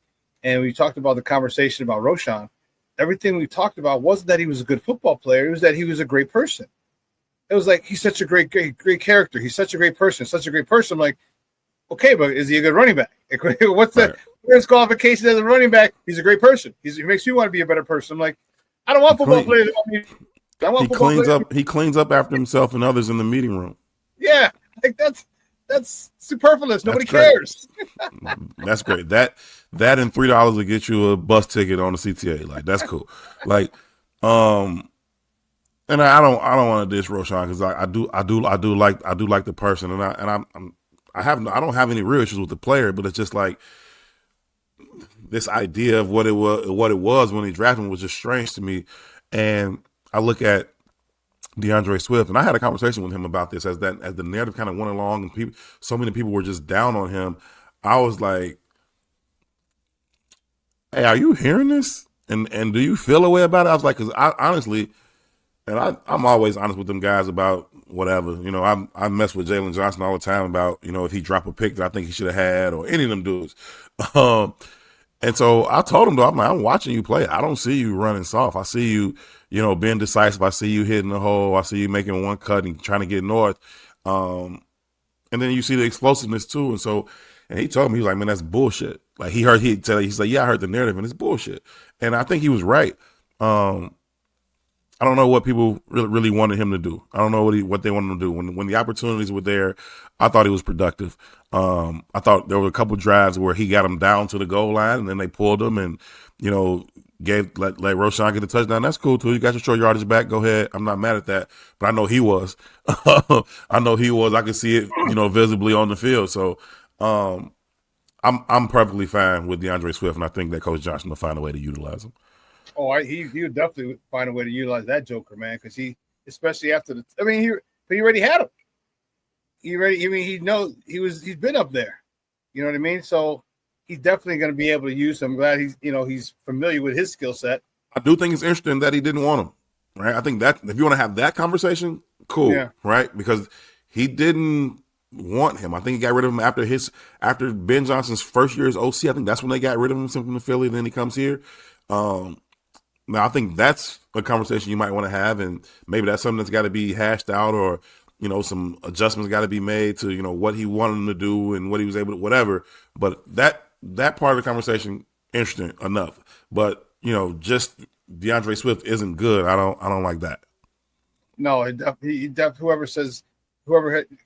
And we talked about the conversation about Roschon. Everything we talked about wasn't that he was a good football player. It was that he was a great person. It was like, he's such a great character. He's such a great person, such a great person. I'm like, okay, but is he a good running back? What's that? His qualification as a running back? He's a great person. He makes you want to be a better person. I'm like, I don't want football players. He cleans up after himself and others in the meeting room. Yeah, like that's superfluous. Nobody cares. That's great. That and $3 will get you a bus ticket on the CTA. Like, that's cool. Like, and I don't want to diss Roschon because I do like the person, and I don't have any real issues with the player, but it's just like this idea of what it was when he drafted him was just strange to me. And I look at DeAndre Swift, and I had a conversation with him about this as the narrative kind of went along, and so many people were just down on him. I was like, "Hey, are you hearing this? And do you feel a way about it?" I was like, "Because I honestly, and I'm always honest with them guys about whatever. You know, I mess with Jalen Johnson all the time about, you know, if he dropped a pick that I think he should have had or any of them dudes." And so I told him, though, I'm watching you play. I don't see you running soft. I see you, you know, being decisive. I see you hitting the hole. I see you making one cut and trying to get north. And then you see the explosiveness too. And he told me, he was like, "Man, that's bullshit." Like he's like, "Yeah, I heard the narrative and it's bullshit." And I think he was right. I don't know what people really wanted him to do. I don't know what they wanted him to do. When the opportunities were there, I thought he was productive. I thought there were a couple drives where he got him down to the goal line, and then they pulled him and, you know, let Roschon get the touchdown. That's cool too. You got your short yardage back. Go ahead. I'm not mad at that. But I know he was. I could see it, you know, visibly on the field. So I'm perfectly fine with DeAndre Swift, and I think that Coach Johnson will find a way to utilize him. Oh, he would definitely find a way to utilize that joker, man, because especially after he already had him. He's been up there. You know what I mean? So he's definitely going to be able to use him. I'm glad he's familiar with his skill set. I do think it's interesting that he didn't want him, right? I think that if you want to have that conversation, cool, yeah. Right? Because he didn't want him. I think he got rid of him after Ben Johnson's first year as OC. I think that's when they got rid of him from the Philly. Then he comes here. Now, I think that's a conversation you might want to have, and maybe that's something that's got to be hashed out, or, you know, some adjustments got to be made to, you know, what he wanted him to do and what he was able to, whatever. But that part of the conversation, interesting enough. But, you know, just DeAndre Swift isn't good. I don't like that. No, whoever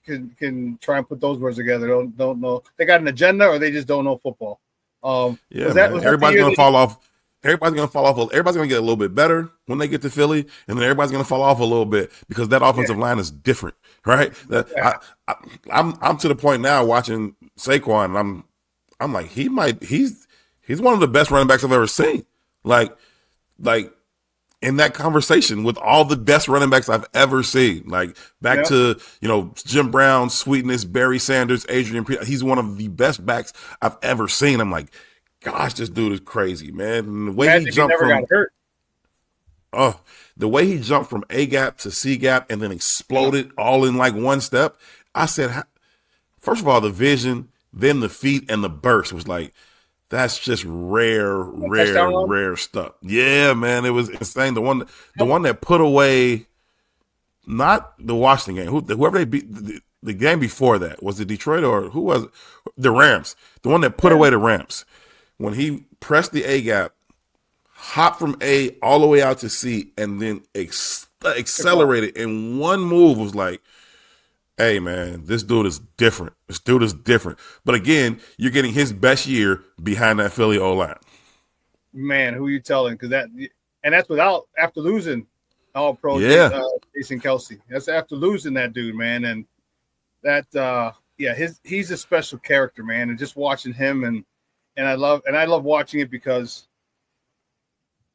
can try and put those words together don't know. They got an agenda, or they just don't know football. Everybody's going to fall off. Everybody's going to fall off. Everybody's going to get a little bit better when they get to Philly, and then everybody's going to fall off a little bit because that offensive line is different, right? I'm to the point now watching Saquon, and I'm like, he's one of the best running backs I've ever seen. Like in that conversation with all the best running backs I've ever seen, like back to, you know, Jim Brown, Sweetness, Barry Sanders, Adrian Peterson. He's one of the best backs I've ever seen. I'm like, gosh, this dude is crazy, man. And the way he jumped never got hurt. Oh, the way he jumped from A gap to C gap and then exploded all in like one step. I said, first of all, the vision, then the feet and the burst was like, that's just rare stuff. Yeah, man, it was insane. The one that put away, not the Washington game, whoever they beat, the game before that, was it Detroit or who was it? The Rams. The one that put away the Rams. When he pressed the A gap, hopped from A all the way out to C, and then accelerated in one move, was like, hey, man, this dude is different. This dude is different. But again, you're getting his best year behind that Philly O-line. Man, who you telling? That's without after losing All-Pro Jason Kelsey. That's after losing that dude, man. And that, he's a special character, man. And just watching him, and I love watching it because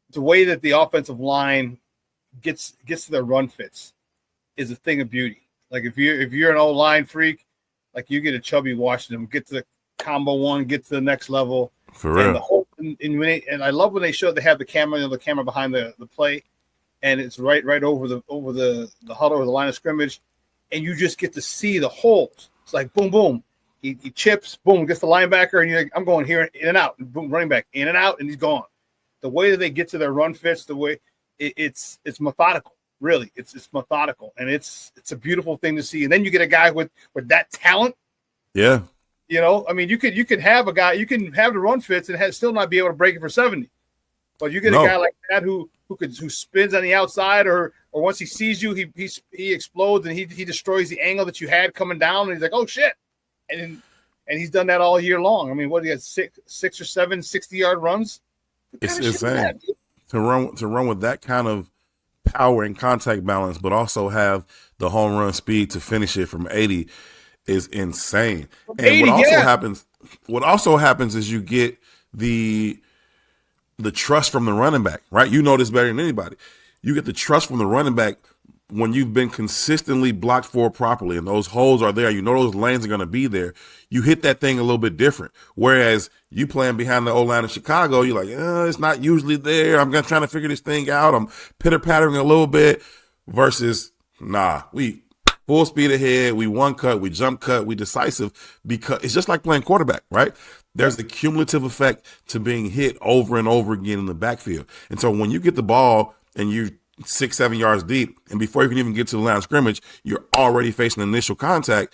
the way that the offensive line gets to their run fits is a thing of beauty. Like if you're an old line freak, like you get a chubby watching them get to the combo one, get to the next level. For real. And I love when they have the camera behind the play, and it's right over the huddle or the line of scrimmage, and you just get to see the holes. It's like boom, boom. He chips, boom, gets the linebacker, and you're like, I'm going here, in and out, and boom, running back, in and out, and he's gone. The way that they get to their run fits, the way it's methodical. Really, it's methodical, and it's a beautiful thing to see. And then you get a guy with that talent. Yeah. You know, I mean, you could have a guy, you can have the run fits and still not be able to break it for 70. But you get a guy like that who spins on the outside, or once he sees you, he explodes and he destroys the angle that you had coming down, and he's like, oh shit. And he's done that all year long. I mean, what, he got six or seven 60-yard runs? It's insane to run with that kind of power and contact balance, but also have the home run speed to finish it from 80 is insane. And 80, what also happens is you get the trust from the running back, right? You know this better than anybody. You get the trust from the running back when you've been consistently blocked for properly and those holes are there. You know those lanes are going to be there. You hit that thing a little bit different. Whereas you playing behind the O-line in Chicago, you're like, it's not usually there. I'm trying to figure this thing out. I'm pitter-pattering a little bit versus, we full speed ahead. We one cut, we jump cut, we decisive, because it's just like playing quarterback, right? There's the cumulative effect to being hit over and over again in the backfield. And so when you get the ball and you 6-7 yards deep, and before you can even get to the line of scrimmage, you're already facing initial contact,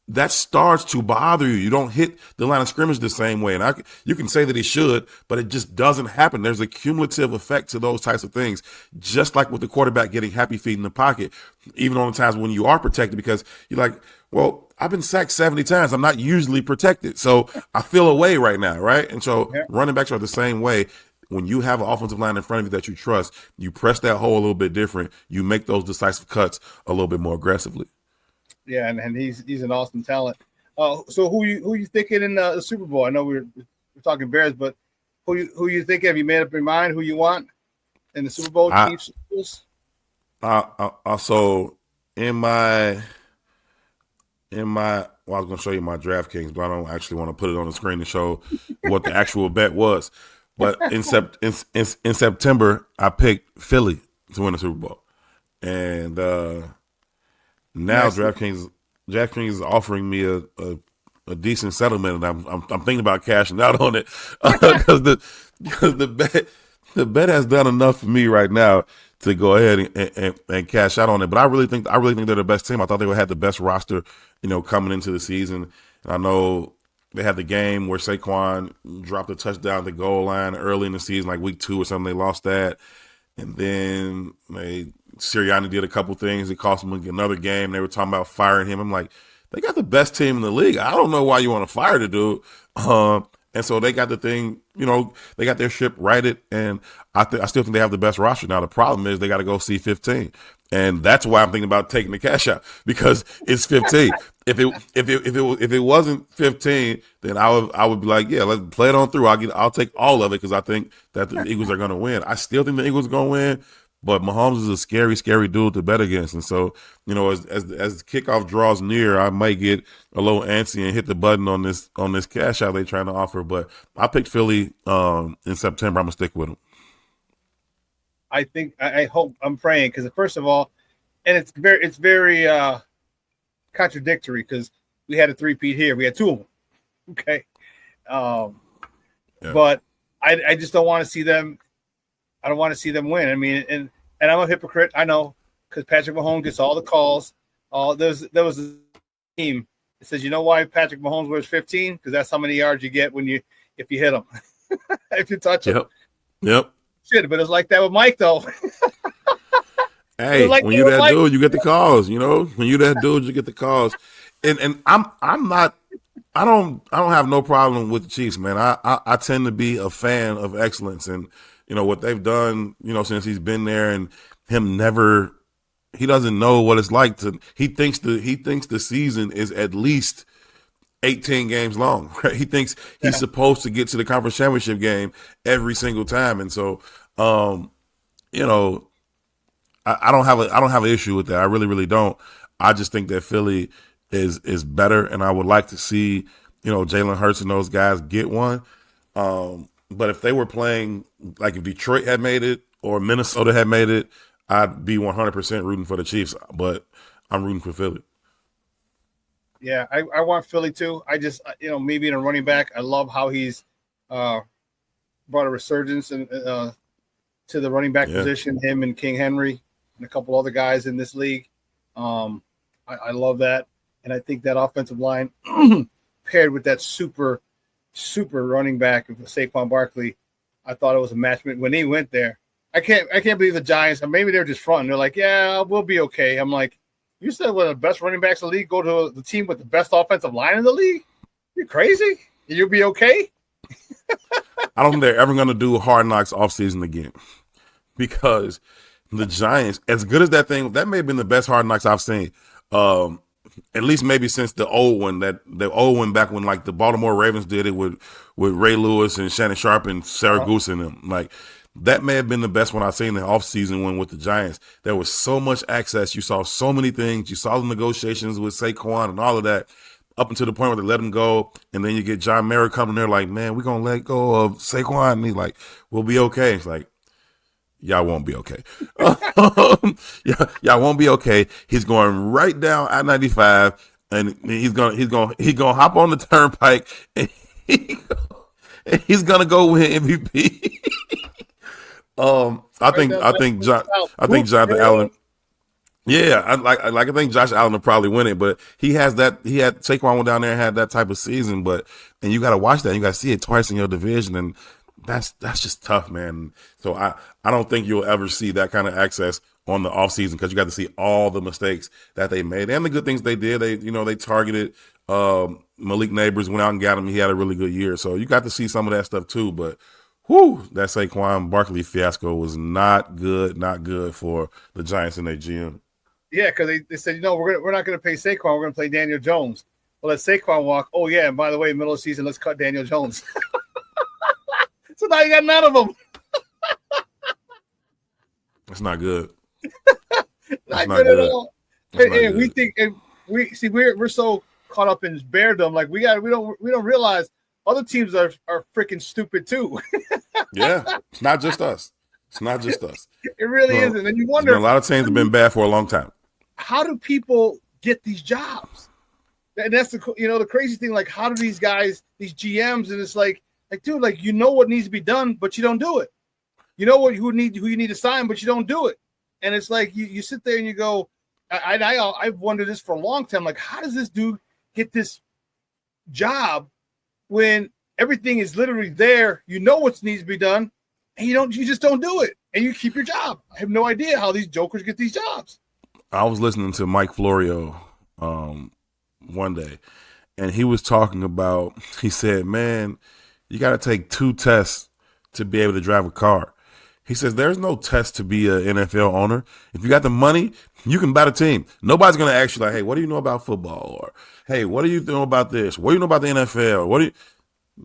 that starts to bother you. You don't hit the line of scrimmage the same way. And you can say that he should, but it just doesn't happen. There's a cumulative effect to those types of things, just like with the quarterback getting happy feet in the pocket, even on the times when you are protected, because you're like, well, I've been sacked 70 times. I'm not usually protected. So I feel away right now, right? And so running backs are the same way. When you have an offensive line in front of you that you trust, you press that hole a little bit different. You make those decisive cuts a little bit more aggressively. Yeah, and he's an awesome talent. So who you thinking in the Super Bowl? I know we're talking Bears, but who you think? Have you made up your mind who you want in the Super Bowl? Chiefs. So in my I was going to show you my DraftKings, but I don't actually want to put it on the screen to show what the actual bet was. But in September, I picked Philly to win the Super Bowl, and now DraftKings is offering me a decent settlement, and I'm thinking about cashing out on it because the bet has done enough for me right now to go ahead and cash out on it. But I really think they're the best team. I thought they would have the best roster, coming into the season. And I know they had the game where Saquon dropped a touchdown at the goal line early in the season, like week 2 or something. They lost that. And then Sirianni did a couple things. It cost them another game. They were talking about firing him. I'm like, they got the best team in the league. I don't know why you want to fire the dude. And so they got the thing, they got their ship righted. And I still think they have the best roster. Now, the problem is they got to go see 15. And that's why I'm thinking about taking the cash out, because it's 15. If it wasn't 15, then I would be like, yeah, let's play it on through. I'll take all of it because I think that the Eagles are going to win. I still think the Eagles are going to win, But Mahomes is a scary, scary dude to bet against. And so, you know, as the kickoff draws near, I might get a little antsy and hit the button on this cash out they're trying to offer. But I picked Philly in September. I'm gonna stick with them. I hope, I'm praying, because first of all, and it's very contradictory, because we had a three-peat here. We had two of them. Okay. But I just don't want to see them. I don't want to see them win. I mean, and I'm a hypocrite. I know, because Patrick Mahomes gets all the calls. There was a team that says, you know why Patrick Mahomes wears 15? Because that's how many yards you get if you hit him, if you touch him. Yep. Shit, but it's like that with Mike, though. Hey, like when you're that dude, you get the calls. You know, when you're that dude, you get the calls. And I'm not. I don't have no problem with the Chiefs, man. I tend to be a fan of excellence, and you know what they've done. You know, since he's been there, and he doesn't know what it's like to. He thinks the season is at least 18 games long. Right? He thinks he's supposed to get to the conference championship game every single time, and so you know, I don't have an issue with that. I really, really don't. I just think that Philly is better, and I would like to see, you know, Jalen Hurts and those guys get one. But if they were playing, like if Detroit had made it or Minnesota had made it, I'd be 100% rooting for the Chiefs. But I'm rooting for Philly. Yeah, I want Philly too. I just, you know, me being a running back, I love how he's brought a resurgence to the running back position, him and King Henry and a couple other guys in this league. I love that. And I think that offensive line paired with that super running back of Saquon Barkley, I thought it was a match when he went there. I can't believe the Giants, maybe they're just fronting. They're like, yeah, we'll be okay. I'm like, you said one of the best running backs in the league go to the team with the best offensive line in the league? You're crazy? You'll be okay? I don't think they're ever going to do Hard Knocks offseason again, because the Giants, as good as that thing, that may have been the best Hard Knocks I've seen. At least maybe since the old one, back when like the Baltimore Ravens did it with Ray Lewis and Shannon Sharp and Sarah Goose and them. Like that may have been the best one I've seen, the offseason one with the Giants. There was so much access. You saw so many things. You saw the negotiations with Saquon and all of that up until the point where they let him go. And then you get John Mara coming there like, man, we're going to let go of Saquon. And he's like, we'll be okay. It's like, y'all won't be okay. Y'all won't be okay. He's going right down I-95, and he's gonna hop on the turnpike, and he's gonna go win MVP. I think Jonathan Allen. Yeah, I think Josh Allen will probably win it, but Saquon went down there and had that type of season, and you got to watch that. You got to see it twice in your division, and that's just tough, man. So I don't think you'll ever see that kind of access on the offseason, because you got to see all the mistakes that they made and the good things they did. They targeted Malik Neighbors, went out and got him. He had a really good year. So you got to see some of that stuff too. But that Saquon Barkley fiasco was not good for the Giants and their GM. Yeah, because they said, we're not going to pay Saquon. We're going to play Daniel Jones. Well, let Saquon walk. Oh, yeah, and by the way, middle of the season, let's cut Daniel Jones. So now you got none of them. That's not good. Not good at all. And we think, and we're so caught up in beardom, like we don't realize other teams are freaking stupid too. Yeah, it's not just us. It really isn't. And you wonder, a lot of teams have been bad for a long time. How do people get these jobs? And that's the crazy thing. Like, how do these guys, these GMs, and it's like, dude, like, what needs to be done, but you don't do it. You know who you need to sign, but you don't do it. And it's like you sit there and you go, I've wondered this for a long time. Like, how does this dude get this job when everything is literally there? You know what needs to be done, and you just don't do it, and you keep your job. I have no idea how these jokers get these jobs. I was listening to Mike Florio one day, and he was talking about, he said, man, you got to take 2 tests to be able to drive a car. He says there's no test to be an NFL owner. If you got the money, you can buy the team. Nobody's going to ask you like, hey, what do you know about football? Or, hey, what do you know about this? What do you know about the NFL?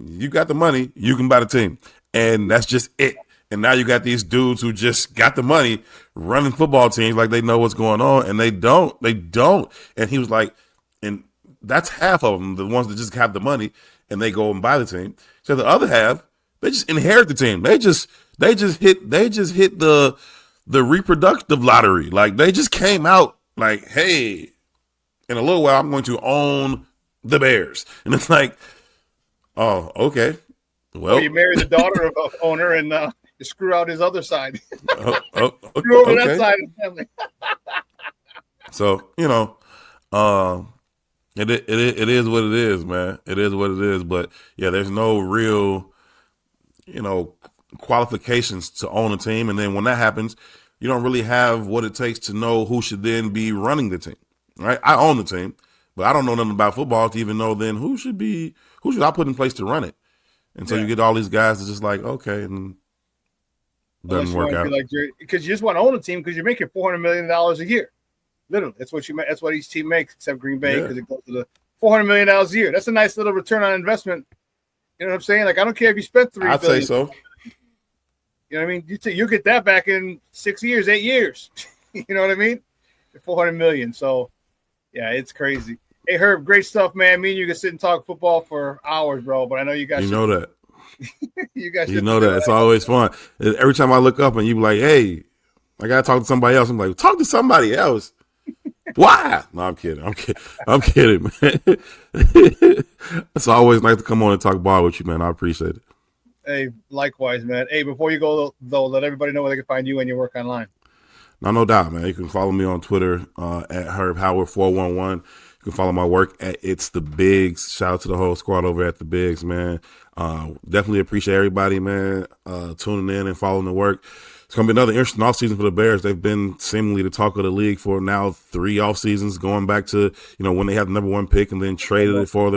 You got the money, you can buy the team. And that's just it. And now you got these dudes who just got the money running football teams like they know what's going on, and they don't. They don't. And he was like, and that's half of them, the ones that just have the money and they go and buy the team. So the other half, they just inherit the team. They just hit the reproductive lottery. Like they just came out like, hey, in a little while I'm going to own the Bears. And it's like, oh, okay. Well, you marry the daughter of an owner and you screw out his other side. Screw over that side of the family. So, it is what it is, man. It is what it is. But yeah, there's no real, qualifications to own a team. And then when that happens, you don't really have what it takes to know who should then be running the team, right? I own the team, but I don't know nothing about football to even know then who should I put in place to run it? And so you get all these guys that's just like, okay, and doesn't work out. Because you just want to own a team because you're making $400 million a year. Literally, that's what each team makes, except Green Bay, because it goes to the $400 million a year. That's a nice little return on investment. You know what I'm saying? Like, I don't care if you spent $3 billion. I'd say so. You know what I mean? You get that back in 6 years, 8 years. You know what I mean? $400 million. So, yeah, it's crazy. Hey, Herb, great stuff, man. Me and you can sit and talk football for hours, bro. But I know you guys. You know that. You guys. You know that. It's always fun. Every time I look up and you be like, "Hey, I gotta talk to somebody else." I'm like, "Talk to somebody else." Why? No, I'm kidding. I'm kidding, man. It's always nice to come on and talk ball with you, man. I appreciate it. Hey, likewise, man. Hey, before you go though, let everybody know where they can find you and your work online. No doubt, man. You can follow me on Twitter at Herb Howard 411. You can follow my work at It's the Bigs. Shout out to the whole squad over at the Bigs, man. Definitely appreciate everybody, man, tuning in and following the work. It's going to be another interesting offseason for the Bears. They've been seemingly the talk of the league for now 3 off seasons, going back to, when they had the number 1 pick and then traded it for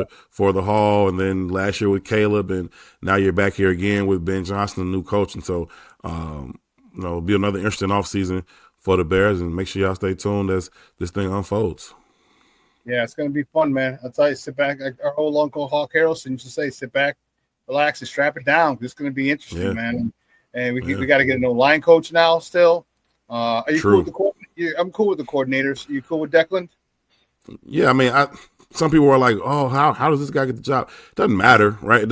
the haul, and then last year with Caleb, and now you're back here again with Ben Johnson, the new coach. And so, it'll be another interesting offseason for the Bears, and make sure y'all stay tuned as this thing unfolds. Yeah, it's going to be fun, man. I'll tell you, sit back. Like our old Uncle Hawk Harrelson used to say, sit back, relax, and strap it down. It's going to be interesting, man. And we got to get a new line coach now still. Are you cool with the coordinator? I'm cool with the coordinators. Are you cool with Declan? Yeah, I mean, some people are like, oh, how does this guy get the job? It doesn't matter, right?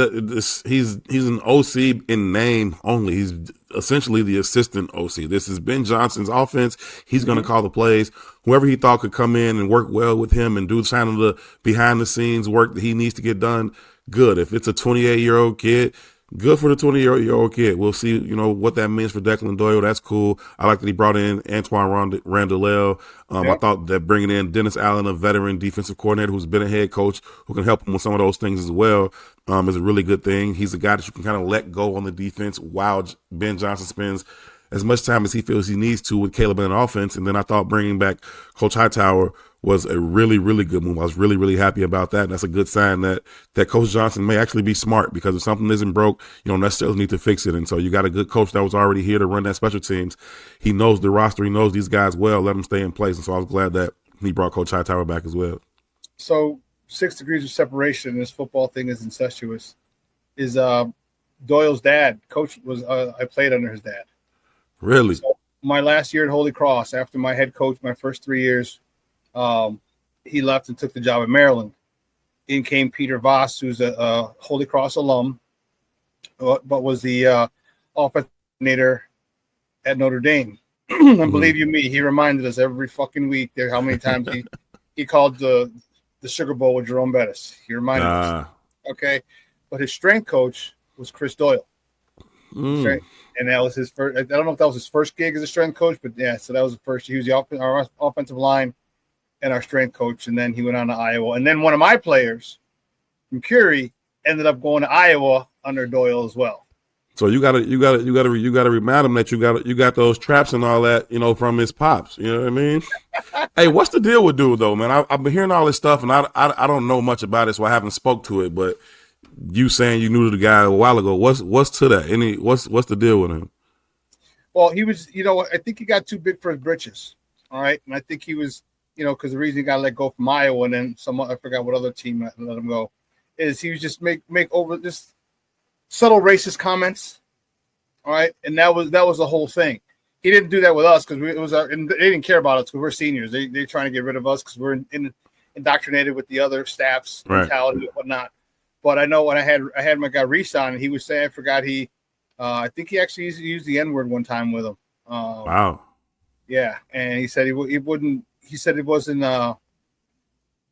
He's an OC in name only. He's essentially the assistant OC. This is Ben Johnson's offense. He's going to call the plays. Whoever he thought could come in and work well with him and do kind of the behind-the-scenes work that he needs to get done, good. If it's a 28-year-old kid, good for the 20-year-old kid. We'll see, what that means for Declan Doyle. That's cool. I like that he brought in Antoine Randall. I thought that bringing in Dennis Allen, a veteran defensive coordinator who's been a head coach, who can help him with some of those things as well, is a really good thing. He's a guy that you can kind of let go on the defense while Ben Johnson spends as much time as he feels he needs to with Caleb in the offense. And then I thought bringing back Coach Hightower was a really, really good move. I was really, really happy about that. And that's a good sign that Coach Johnson may actually be smart, because if something isn't broke, you don't necessarily need to fix it. And so you got a good coach that was already here to run that special teams. He knows the roster. He knows these guys well. Let them stay in place. And so I was glad that he brought Coach Hightower back as well. So 6 degrees of separation, this football thing is incestuous, is Doyle's dad. Coach was I played under his dad. Really? So my last year at Holy Cross, after my head coach, my first 3 years, he left and took the job at Maryland. In came Peter Voss, who's a Holy Cross alum, but was the offensive coordinator at Notre Dame. And believe you me, he reminded us every fucking week there how many times he called the Sugar Bowl with Jerome Bettis. He reminded us. Okay, but his strength coach was Chris Doyle. And that was his first. I don't know if that was his first gig as a strength coach, but yeah, so that was the first. He was our offensive line and our strength coach, and then he went on to Iowa. And then one of my players from Curie ended up going to Iowa under Doyle as well. So you gotta remind him that you got those traps and all that, from his pops. You know what I mean? Hey, what's the deal with dude though, man? I've been hearing all this stuff, and I don't know much about it, so I haven't spoke to it, but. You saying you knew the guy a while ago. What's to that? What's the deal with him? Well, he was, I think he got too big for his britches. All right. And I think he was, because the reason he got let go from Iowa and then I forgot what other team let him go, is he was just make over just subtle racist comments. All right, and that was the whole thing. He didn't do that with us because and they didn't care about us because we're seniors. They're trying to get rid of us because we're indoctrinated with the other staff's mentality and whatnot. But I know when I had my guy Reese on, and he was saying, I forgot I think he actually used the N-word one time with him. Wow. Yeah, and he said he wouldn't. He said it wasn't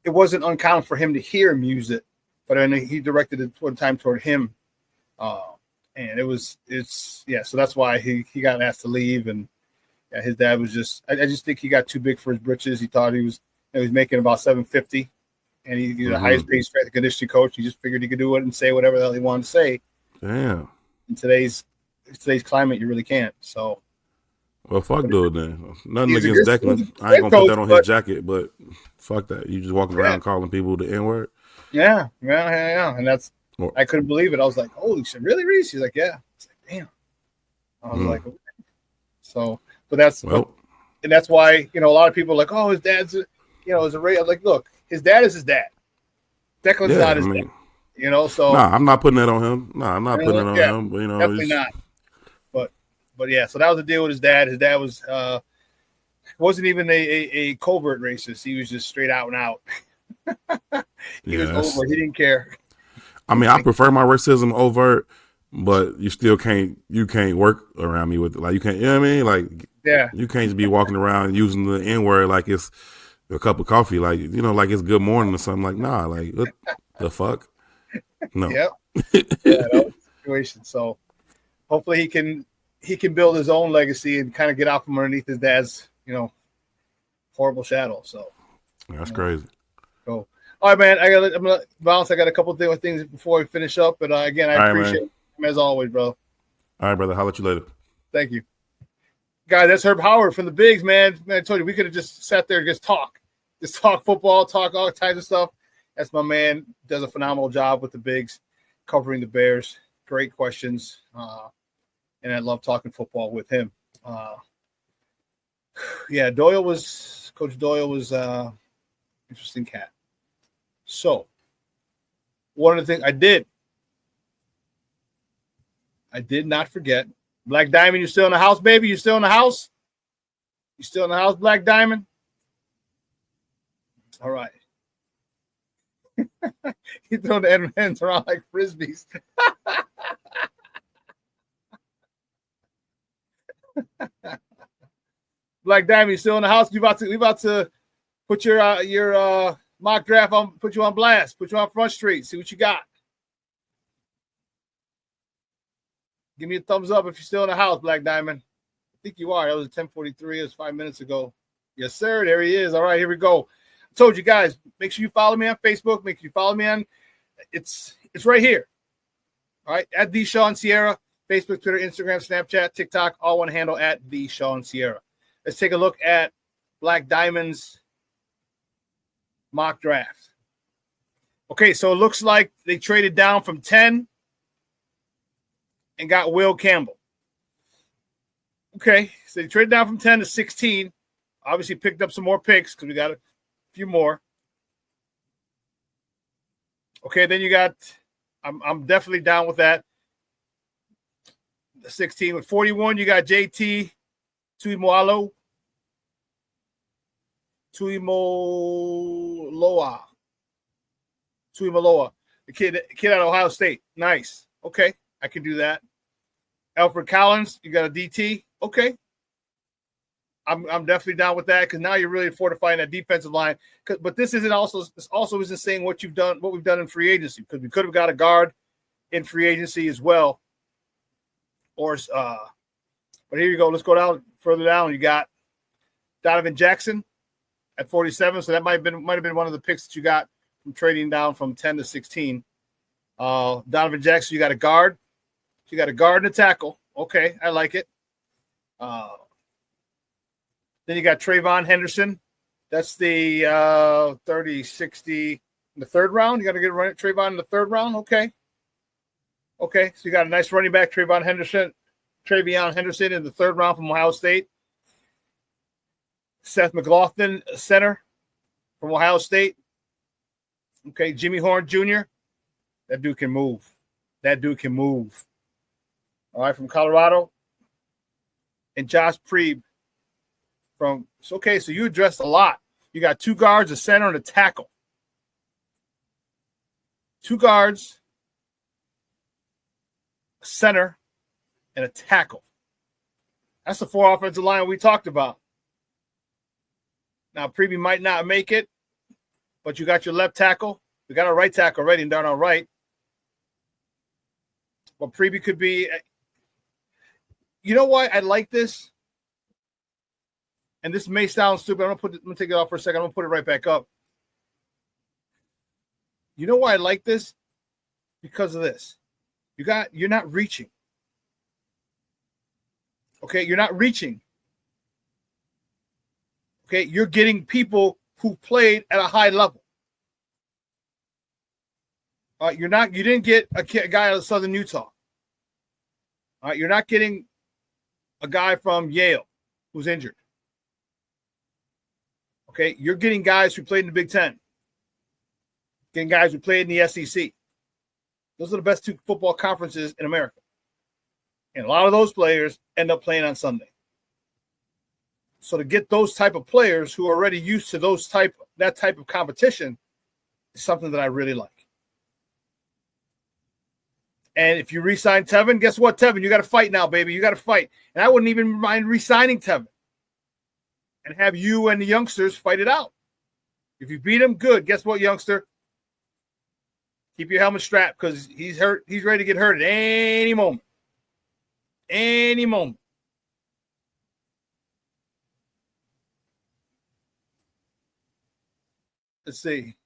uncommon for him to hear him use it, but then he directed it one time toward him, and so that's why he got asked to leave, and his dad was I just think he got too big for his britches. He thought he was making about $750, and he's the highest paid strength and conditioning coach. He just figured he could do it and say whatever the hell he wanted to say. Damn. In today's climate, you really can't. So. Well, fuck dude then. Nothing against Declan. I ain't gonna put that on his jacket, but fuck that. You just walking around calling people the N-word. Yeah. And I couldn't believe it. I was like, holy shit, really, Reese? He's like, yeah. I was like, damn. I was like, okay. So, but that's and that's why, a lot of people are like, oh, his dad's is a race. I'm like, look, his dad is his dad. Declan's not his dad. So nah, I'm not putting that on him. Nah, I'm not putting it on him. But definitely not. But yeah, so that was the deal with his dad. His dad wasn't even a covert racist. He was just straight out and out. He was over. He didn't care. I mean, I prefer my racism overt, but you still can't work around me with it. Like you can't, you know what I mean? Like you can't just be walking around using the N-word like it's a cup of coffee, like like it's good morning or something. Like nah, like what the fuck? No. Yep. That was the situation. So hopefully he can build his own legacy and kind of get out from underneath his dad's, horrible shadow. So that's crazy. Cool. All right, man. I'm gonna bounce. I got a couple of things before we finish up, but again, I appreciate it as always, bro. All right, brother. I'll let you later. Thank you, guys. That's Herb Howard from the Bigs, man. Man, I told you we could have just sat there and just talk football, talk all kinds of stuff. That's my man. Does a phenomenal job with the Bigs, covering the Bears. Great questions. And I love talking football with him. Coach Doyle was interesting cat. So one of the things I did not forget. Black Diamond, you still in the house, baby? You still in the house? You still in the house, Black Diamond? All right. He throwing the M&Ms around like frisbees. Black Diamond, you still in the house? We about to put your mock draft on, put you on blast, put you on Front Street, see what you got. Give me a thumbs up if you're still in the house, Black Diamond. I think you are. That was 10:43. It was 5 minutes ago. Yes, sir. There he is. All right, here we go. I told you guys, make sure you follow me on Facebook. Make sure you follow me on. It's right here. All right, at the Shawn Sierra. Facebook, Twitter, Instagram, Snapchat, TikTok, all one handle at the Shawn Sierra. Let's take a look at Black Diamond's mock draft. Okay, so it looks like they traded down from 10 and got Will Campbell. Okay, so they traded down from 10 to 16. Obviously picked up some more picks because we got a few more. Okay, then you got, I'm definitely down with that. 16 with 41, you got JT Tuimoloa. The kid out of Ohio State. Nice. Okay, I can do that. Alfred Collins, you got a DT. Okay. I'm definitely down with that because now you're really fortifying that defensive line. But this also isn't saying what we've done in free agency, because we could have got a guard in free agency as well. But here you go. Let's go further down. You got Donovan Jackson at 47. So that might have been one of the picks that you got from trading down from 10 to 16. Donovan Jackson, you got a guard. You got a guard and a tackle. Okay, I like it. Then you got Trayvon Henderson. That's the 30-60 in the third round. You got to get Trayvon in the third round. Okay. Okay, so you got a nice running back, Trayvon Henderson in the third round from Ohio State. Seth McLaughlin, center from Ohio State. Okay, Jimmy Horn Jr. That dude can move. all right, from Colorado. And Josh Preeb from – so you addressed a lot. You got 2 guards, a center, and a tackle. 2 guards, a center, and a tackle. That's the 4 offensive line we talked about. Now, Preeby might not make it, but you got your left tackle. We got our right tackle already and down our right. But Preeby could be – you know why I like this? And this may sound stupid. I'm gonna take it off for a second. I'm gonna put it right back up. You know why I like this? Because of this. You're not reaching. Okay, you're not reaching. Okay, you're getting people who played at a high level. You didn't get a guy out of Southern Utah. You're not getting a guy from Yale who's injured. Okay, you're getting guys who played in the Big Ten. Getting guys who played in the SEC. Those are the best 2 football conferences in America. And a lot of those players end up playing on Sunday. So to get those type of players who are already used to that type of competition is something that I really like. And if you re-sign Tevin, guess what, Tevin? You got to fight now, baby. You got to fight. And I wouldn't even mind re-signing Tevin and have you and the youngsters fight it out. If you beat him, good. Guess what, youngster? Keep your helmet strapped because he's hurt. He's ready to get hurt at any moment. Any moment. Let's see.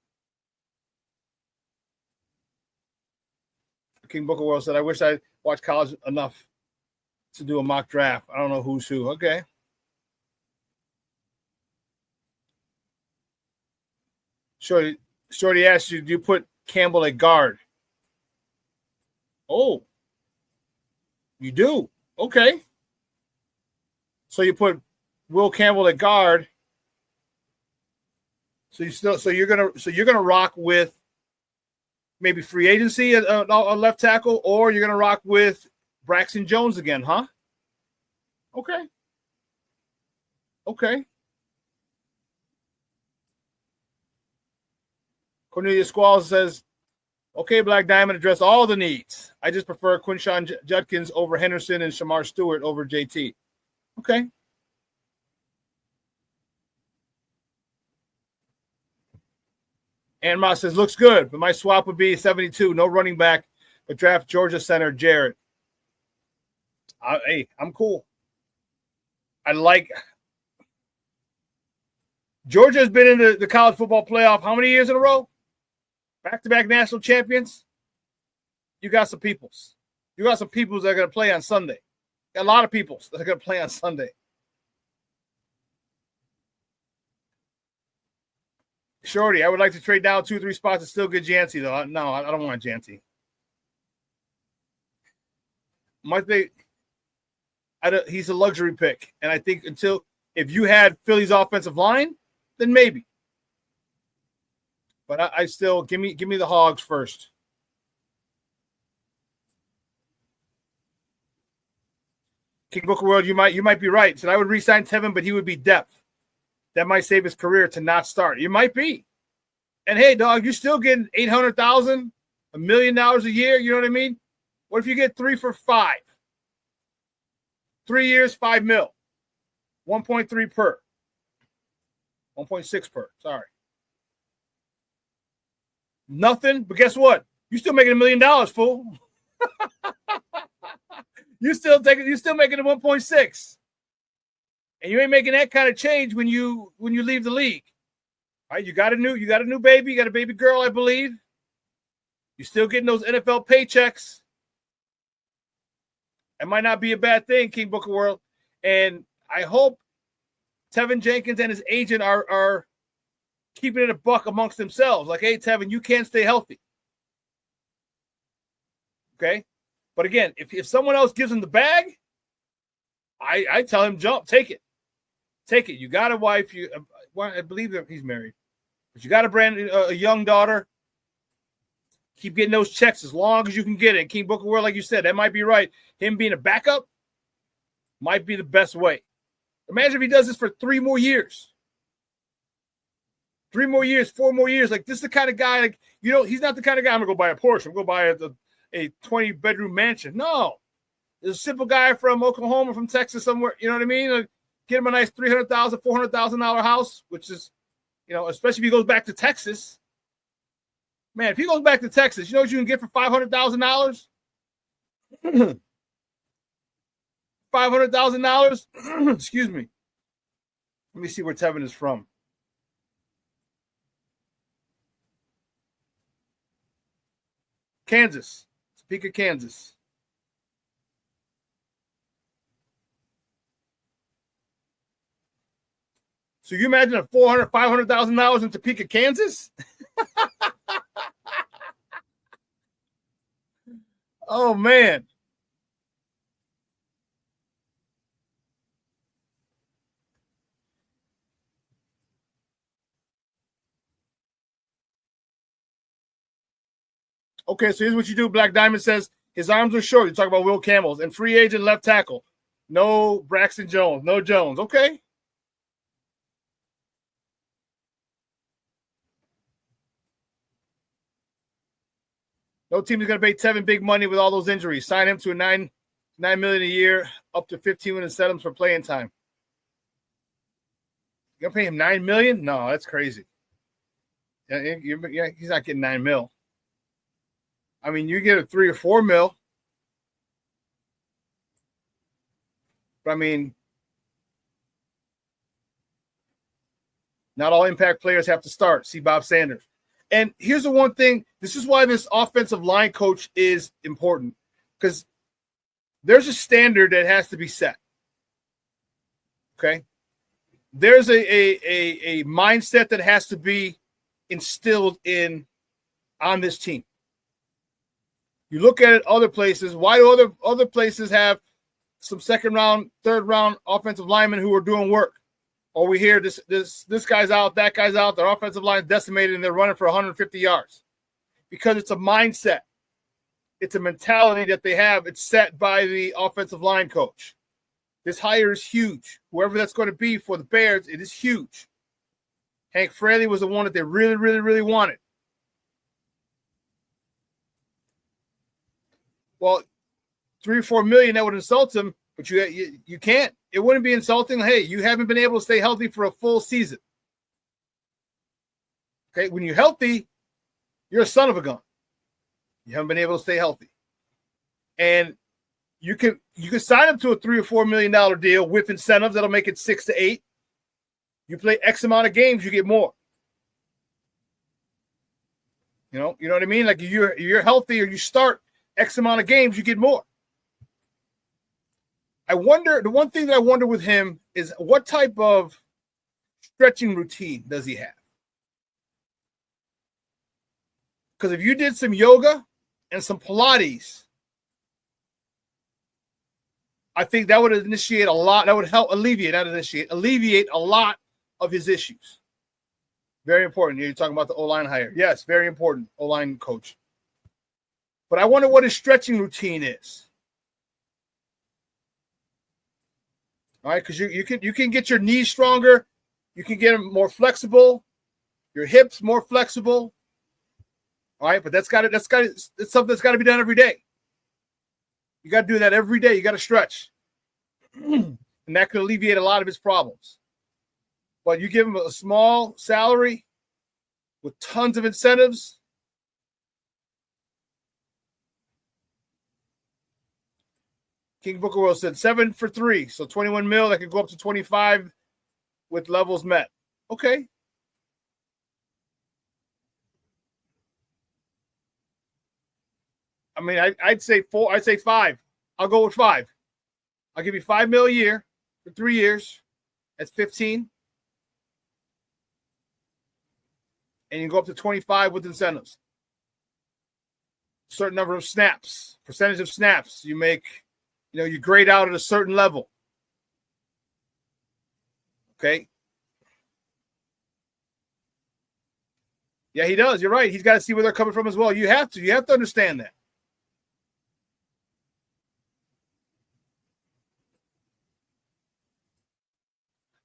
King Booker World said, I wish I watched college enough to do a mock draft. I don't know who's who. Okay. Shorty asked you, do you put Campbell at guard? Oh. You do? Okay. So you put Will Campbell at guard. So you're gonna rock with maybe free agency at a left tackle, or you're going to rock with Braxton Jones again, huh? Okay. Cornelia Squall says, okay, Black Diamond, address all the needs. I just prefer Quinshawn Judkins over Henderson and Shamar Stewart over JT. Okay. And Moss says, looks good, but my swap would be 72. No running back, but draft Georgia center Jared. Hey, I'm cool. I like Georgia has been in the college football playoff how many years in a row? Back-to-back national champions. You got some peoples. You got some peoples that are going to play on Sunday. Got a lot of peoples that are going to play on Sunday. Shorty, I would like to trade down 2-3 spots and still get Yancey, though. No, I don't want Yancey. He's a luxury pick. And I think if you had Philly's offensive line, then maybe. But I still, give me the Hogs first. King Booker World, you might be right. So I would re-sign Tevin, but he would be depth. That might save his career to not start. You might be. And hey, dog, you're still getting $800,000, $1 million a year. You know what I mean? What if you get 3 for 5? 3 years, $5 million. 1.3 per. 1.6 per. Sorry. Nothing, but guess what? You're still making $1 million, fool. You're still making it 1.6. And you ain't making that kind of change when you leave the league. All right, you got a new baby, you got a baby girl, I believe. You're still getting those NFL paychecks. It might not be a bad thing, King Booker World. And I hope Tevin Jenkins and his agent are keeping it a buck amongst themselves. Like, hey, Tevin, you can't stay healthy. Okay? But again, if someone else gives him the bag, I tell him jump, take it. Take it. You got a wife. I believe that he's married, but you got a young daughter. Keep getting those checks as long as you can get it. King Booker World, like you said, that might be right. Him being a backup might be the best way. Imagine if he does this for 3 more years. 3 more years, 4 more years. Like, this is the kind of guy, like, he's not the kind of guy, I'm going to go buy a Porsche. I'm going to go buy a 20-bedroom mansion. No. There's a simple guy from Oklahoma, from Texas, somewhere, you know what I mean? Like, get him a nice $300,000, $400,000 house, which is, especially if he goes back to Texas. Man, if he goes back to Texas, you know what you can get for $500,000? $500,000? Excuse me. Let me see where Tevin is from. Kansas. Topeka, Kansas. So you imagine a $500,000 in Topeka, Kansas? Oh, man. Okay, so here's what you do. Black Diamond says his arms are short. You talk about Will Campbell's. And free agent left tackle. No Braxton Jones. No Jones. Okay. No team is going to pay Tevin big money with all those injuries. Sign him to a $9 million a year, up to 15 with incentives for playing time. You're going to pay him $9 million? No, that's crazy. Yeah, he's not getting $9 million. I mean, you get a $3 or $4 million. But I mean, not all impact players have to start. See Bob Sanders. And here's the one thing. This is why this offensive line coach is important, because there's a standard that has to be set. Okay? There's a mindset that has to be instilled on this team. You look at it other places. Why do other places have some second round, third round offensive linemen who are doing work? Or we hear this guy's out, that guy's out, their offensive line is decimated, and they're running for 150 yards. Because it's a mindset. It's a mentality that they have. It's set by the offensive line coach. This hire is huge. Whoever that's going to be for the Bears, it is huge. Hank Fraley was the one that they really, really, really wanted. Well, $3 or $4 million, that would insult him, but you can't. It wouldn't be insulting. Hey, you haven't been able to stay healthy for a full season. Okay, when you're healthy, you're a son of a gun. You haven't been able to stay healthy. And you can sign up to a $3 or $4 million deal with incentives that'll make it 6 to 8. You play X amount of games, you get more. You know what I mean? Like you're healthy or you start X amount of games, you get more. The one thing that I wonder with him is what type of stretching routine does he have? Because if you did some yoga and some Pilates, I think that would initiate a lot. That would help alleviate a lot of his issues. Very important. You're talking about the O-line hire. Yes, very important. O-line coach. But I wonder what his stretching routine is. All right, because you can get your knees stronger, you can get them more flexible, your hips more flexible. All right, but it's something that's got to be done every day. You got to do that every day. You got to stretch, and that could alleviate a lot of his problems. But you give him a small salary with tons of incentives. King Booker World said 7 for 3, so 21 mil. That could go up to 25 with levels met. Okay. I mean, I'd say 4. I'd say 5. I'll go with 5. I'll give you $5 million a year for 3 years. That's 15. And you go up to 25 with incentives. Certain number of snaps, percentage of snaps you make. You grade out at a certain level. Okay. Yeah, he does. You're right. He's got to see where they're coming from as well. You have to. You have to understand that.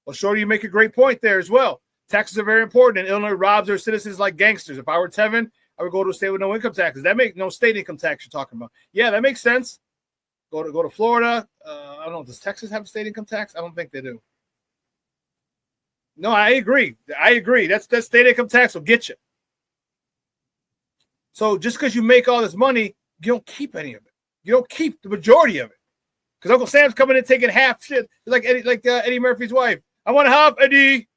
Well, Shorty, you make a great point there as well. Taxes are very important, and Illinois robs their citizens like gangsters. If I were Tevin, I would go to a state with no income taxes. That makes no state income tax you're talking about. Yeah, that makes sense. Go to Florida. I don't know. Does Texas have a state income tax? I don't think they do. No, I agree. That state income tax will get you. So just because you make all this money, you don't keep any of it. You don't keep the majority of it. Because Uncle Sam's coming in taking half shit. Like Eddie Murphy's wife. I want half, Eddie.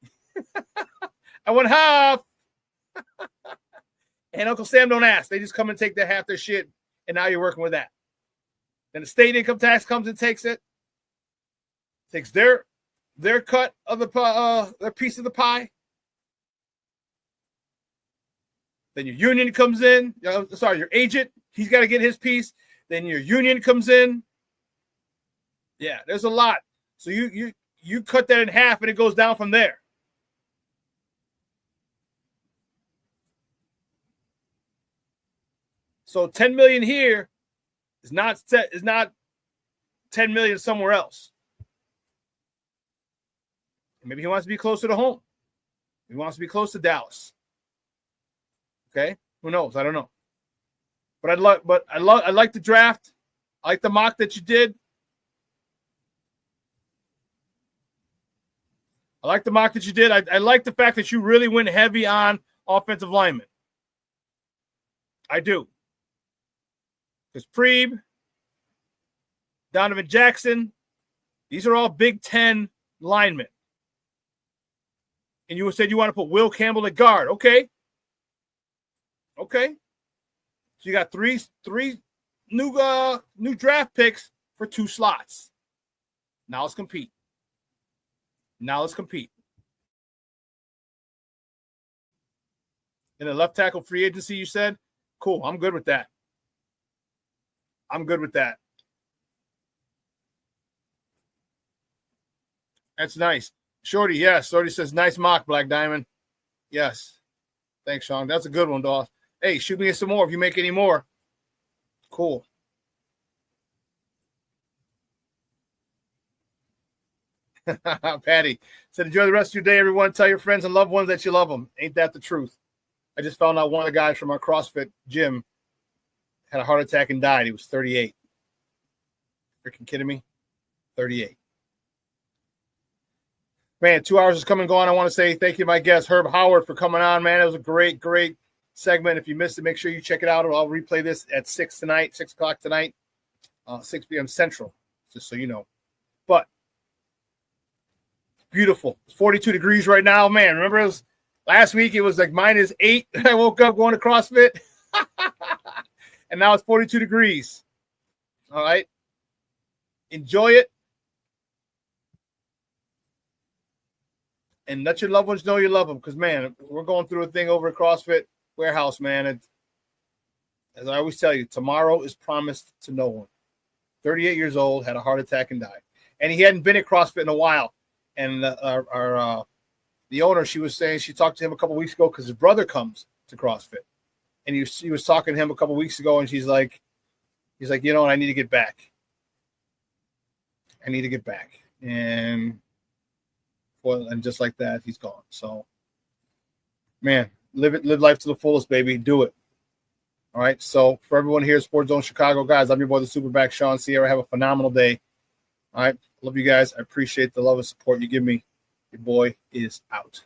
I want half. And Uncle Sam don't ask. They just come and take their half their shit, and now you're working with that. Then the state income tax comes and takes it. Takes their cut of the their piece of the pie. Then your union comes in. Your agent, he's got to get his piece. Then your union comes in. Yeah, there's a lot. So you cut that in half, and it goes down from there. So 10 million here is not 10 million somewhere else. Maybe he wants to be closer to home. He wants to be close to Dallas. Okay, who knows? I don't know. But I like the draft. I like the mock that you did. I like the mock that you did. I like the fact that you really went heavy on offensive linemen. I do. Because Preeb, Donovan Jackson, these are all Big Ten linemen. And you said you want to put Will Campbell at guard. Okay. So you got three new draft picks for 2 slots. Now let's compete. In the left tackle free agency, you said? Cool. I'm good with that. That's nice. Shorty, yes. Shorty says, nice mock, Black Diamond. Yes. Thanks, Shawn. That's a good one, Dawes. Hey, shoot me some more if you make any more. Cool. Patty said, enjoy the rest of your day, everyone. Tell your friends and loved ones that you love them. Ain't that the truth? I just found out one of the guys from our CrossFit gym had a heart attack and died. He was 38. Freaking kidding me? 38. Man, 2 hours is coming and gone. I want to say thank you to my guest, Herb Howard, for coming on, man. It was a great segment. If you missed it, make sure you check it out. I'll replay this at 6 o'clock tonight, 6 p.m. Central, just so you know. But beautiful. It's 42 degrees right now. Man, remember it was last week it was like -8. I woke up going to CrossFit. And now it's 42 degrees. All right. Enjoy it. And let your loved ones know you love them. Because, man, we're going through a thing over at CrossFit Warehouse, man. And as I always tell you, tomorrow is promised to no one. 38 years old, had a heart attack and died. And he hadn't been at CrossFit in a while. And the owner, she was saying, she talked to him a couple weeks ago because his brother comes to CrossFit. And he was talking to him a couple weeks ago, and he's like, you know what, I need to get back. And just like that, he's gone. So, man, live life to the fullest, baby. Do it. All right. So for everyone here at Sports Zone Chicago, guys, I'm your boy, the SuperBack, Shawn Sierra. Have a phenomenal day. All right. Love you guys. I appreciate the love and support you give me. Your boy is out.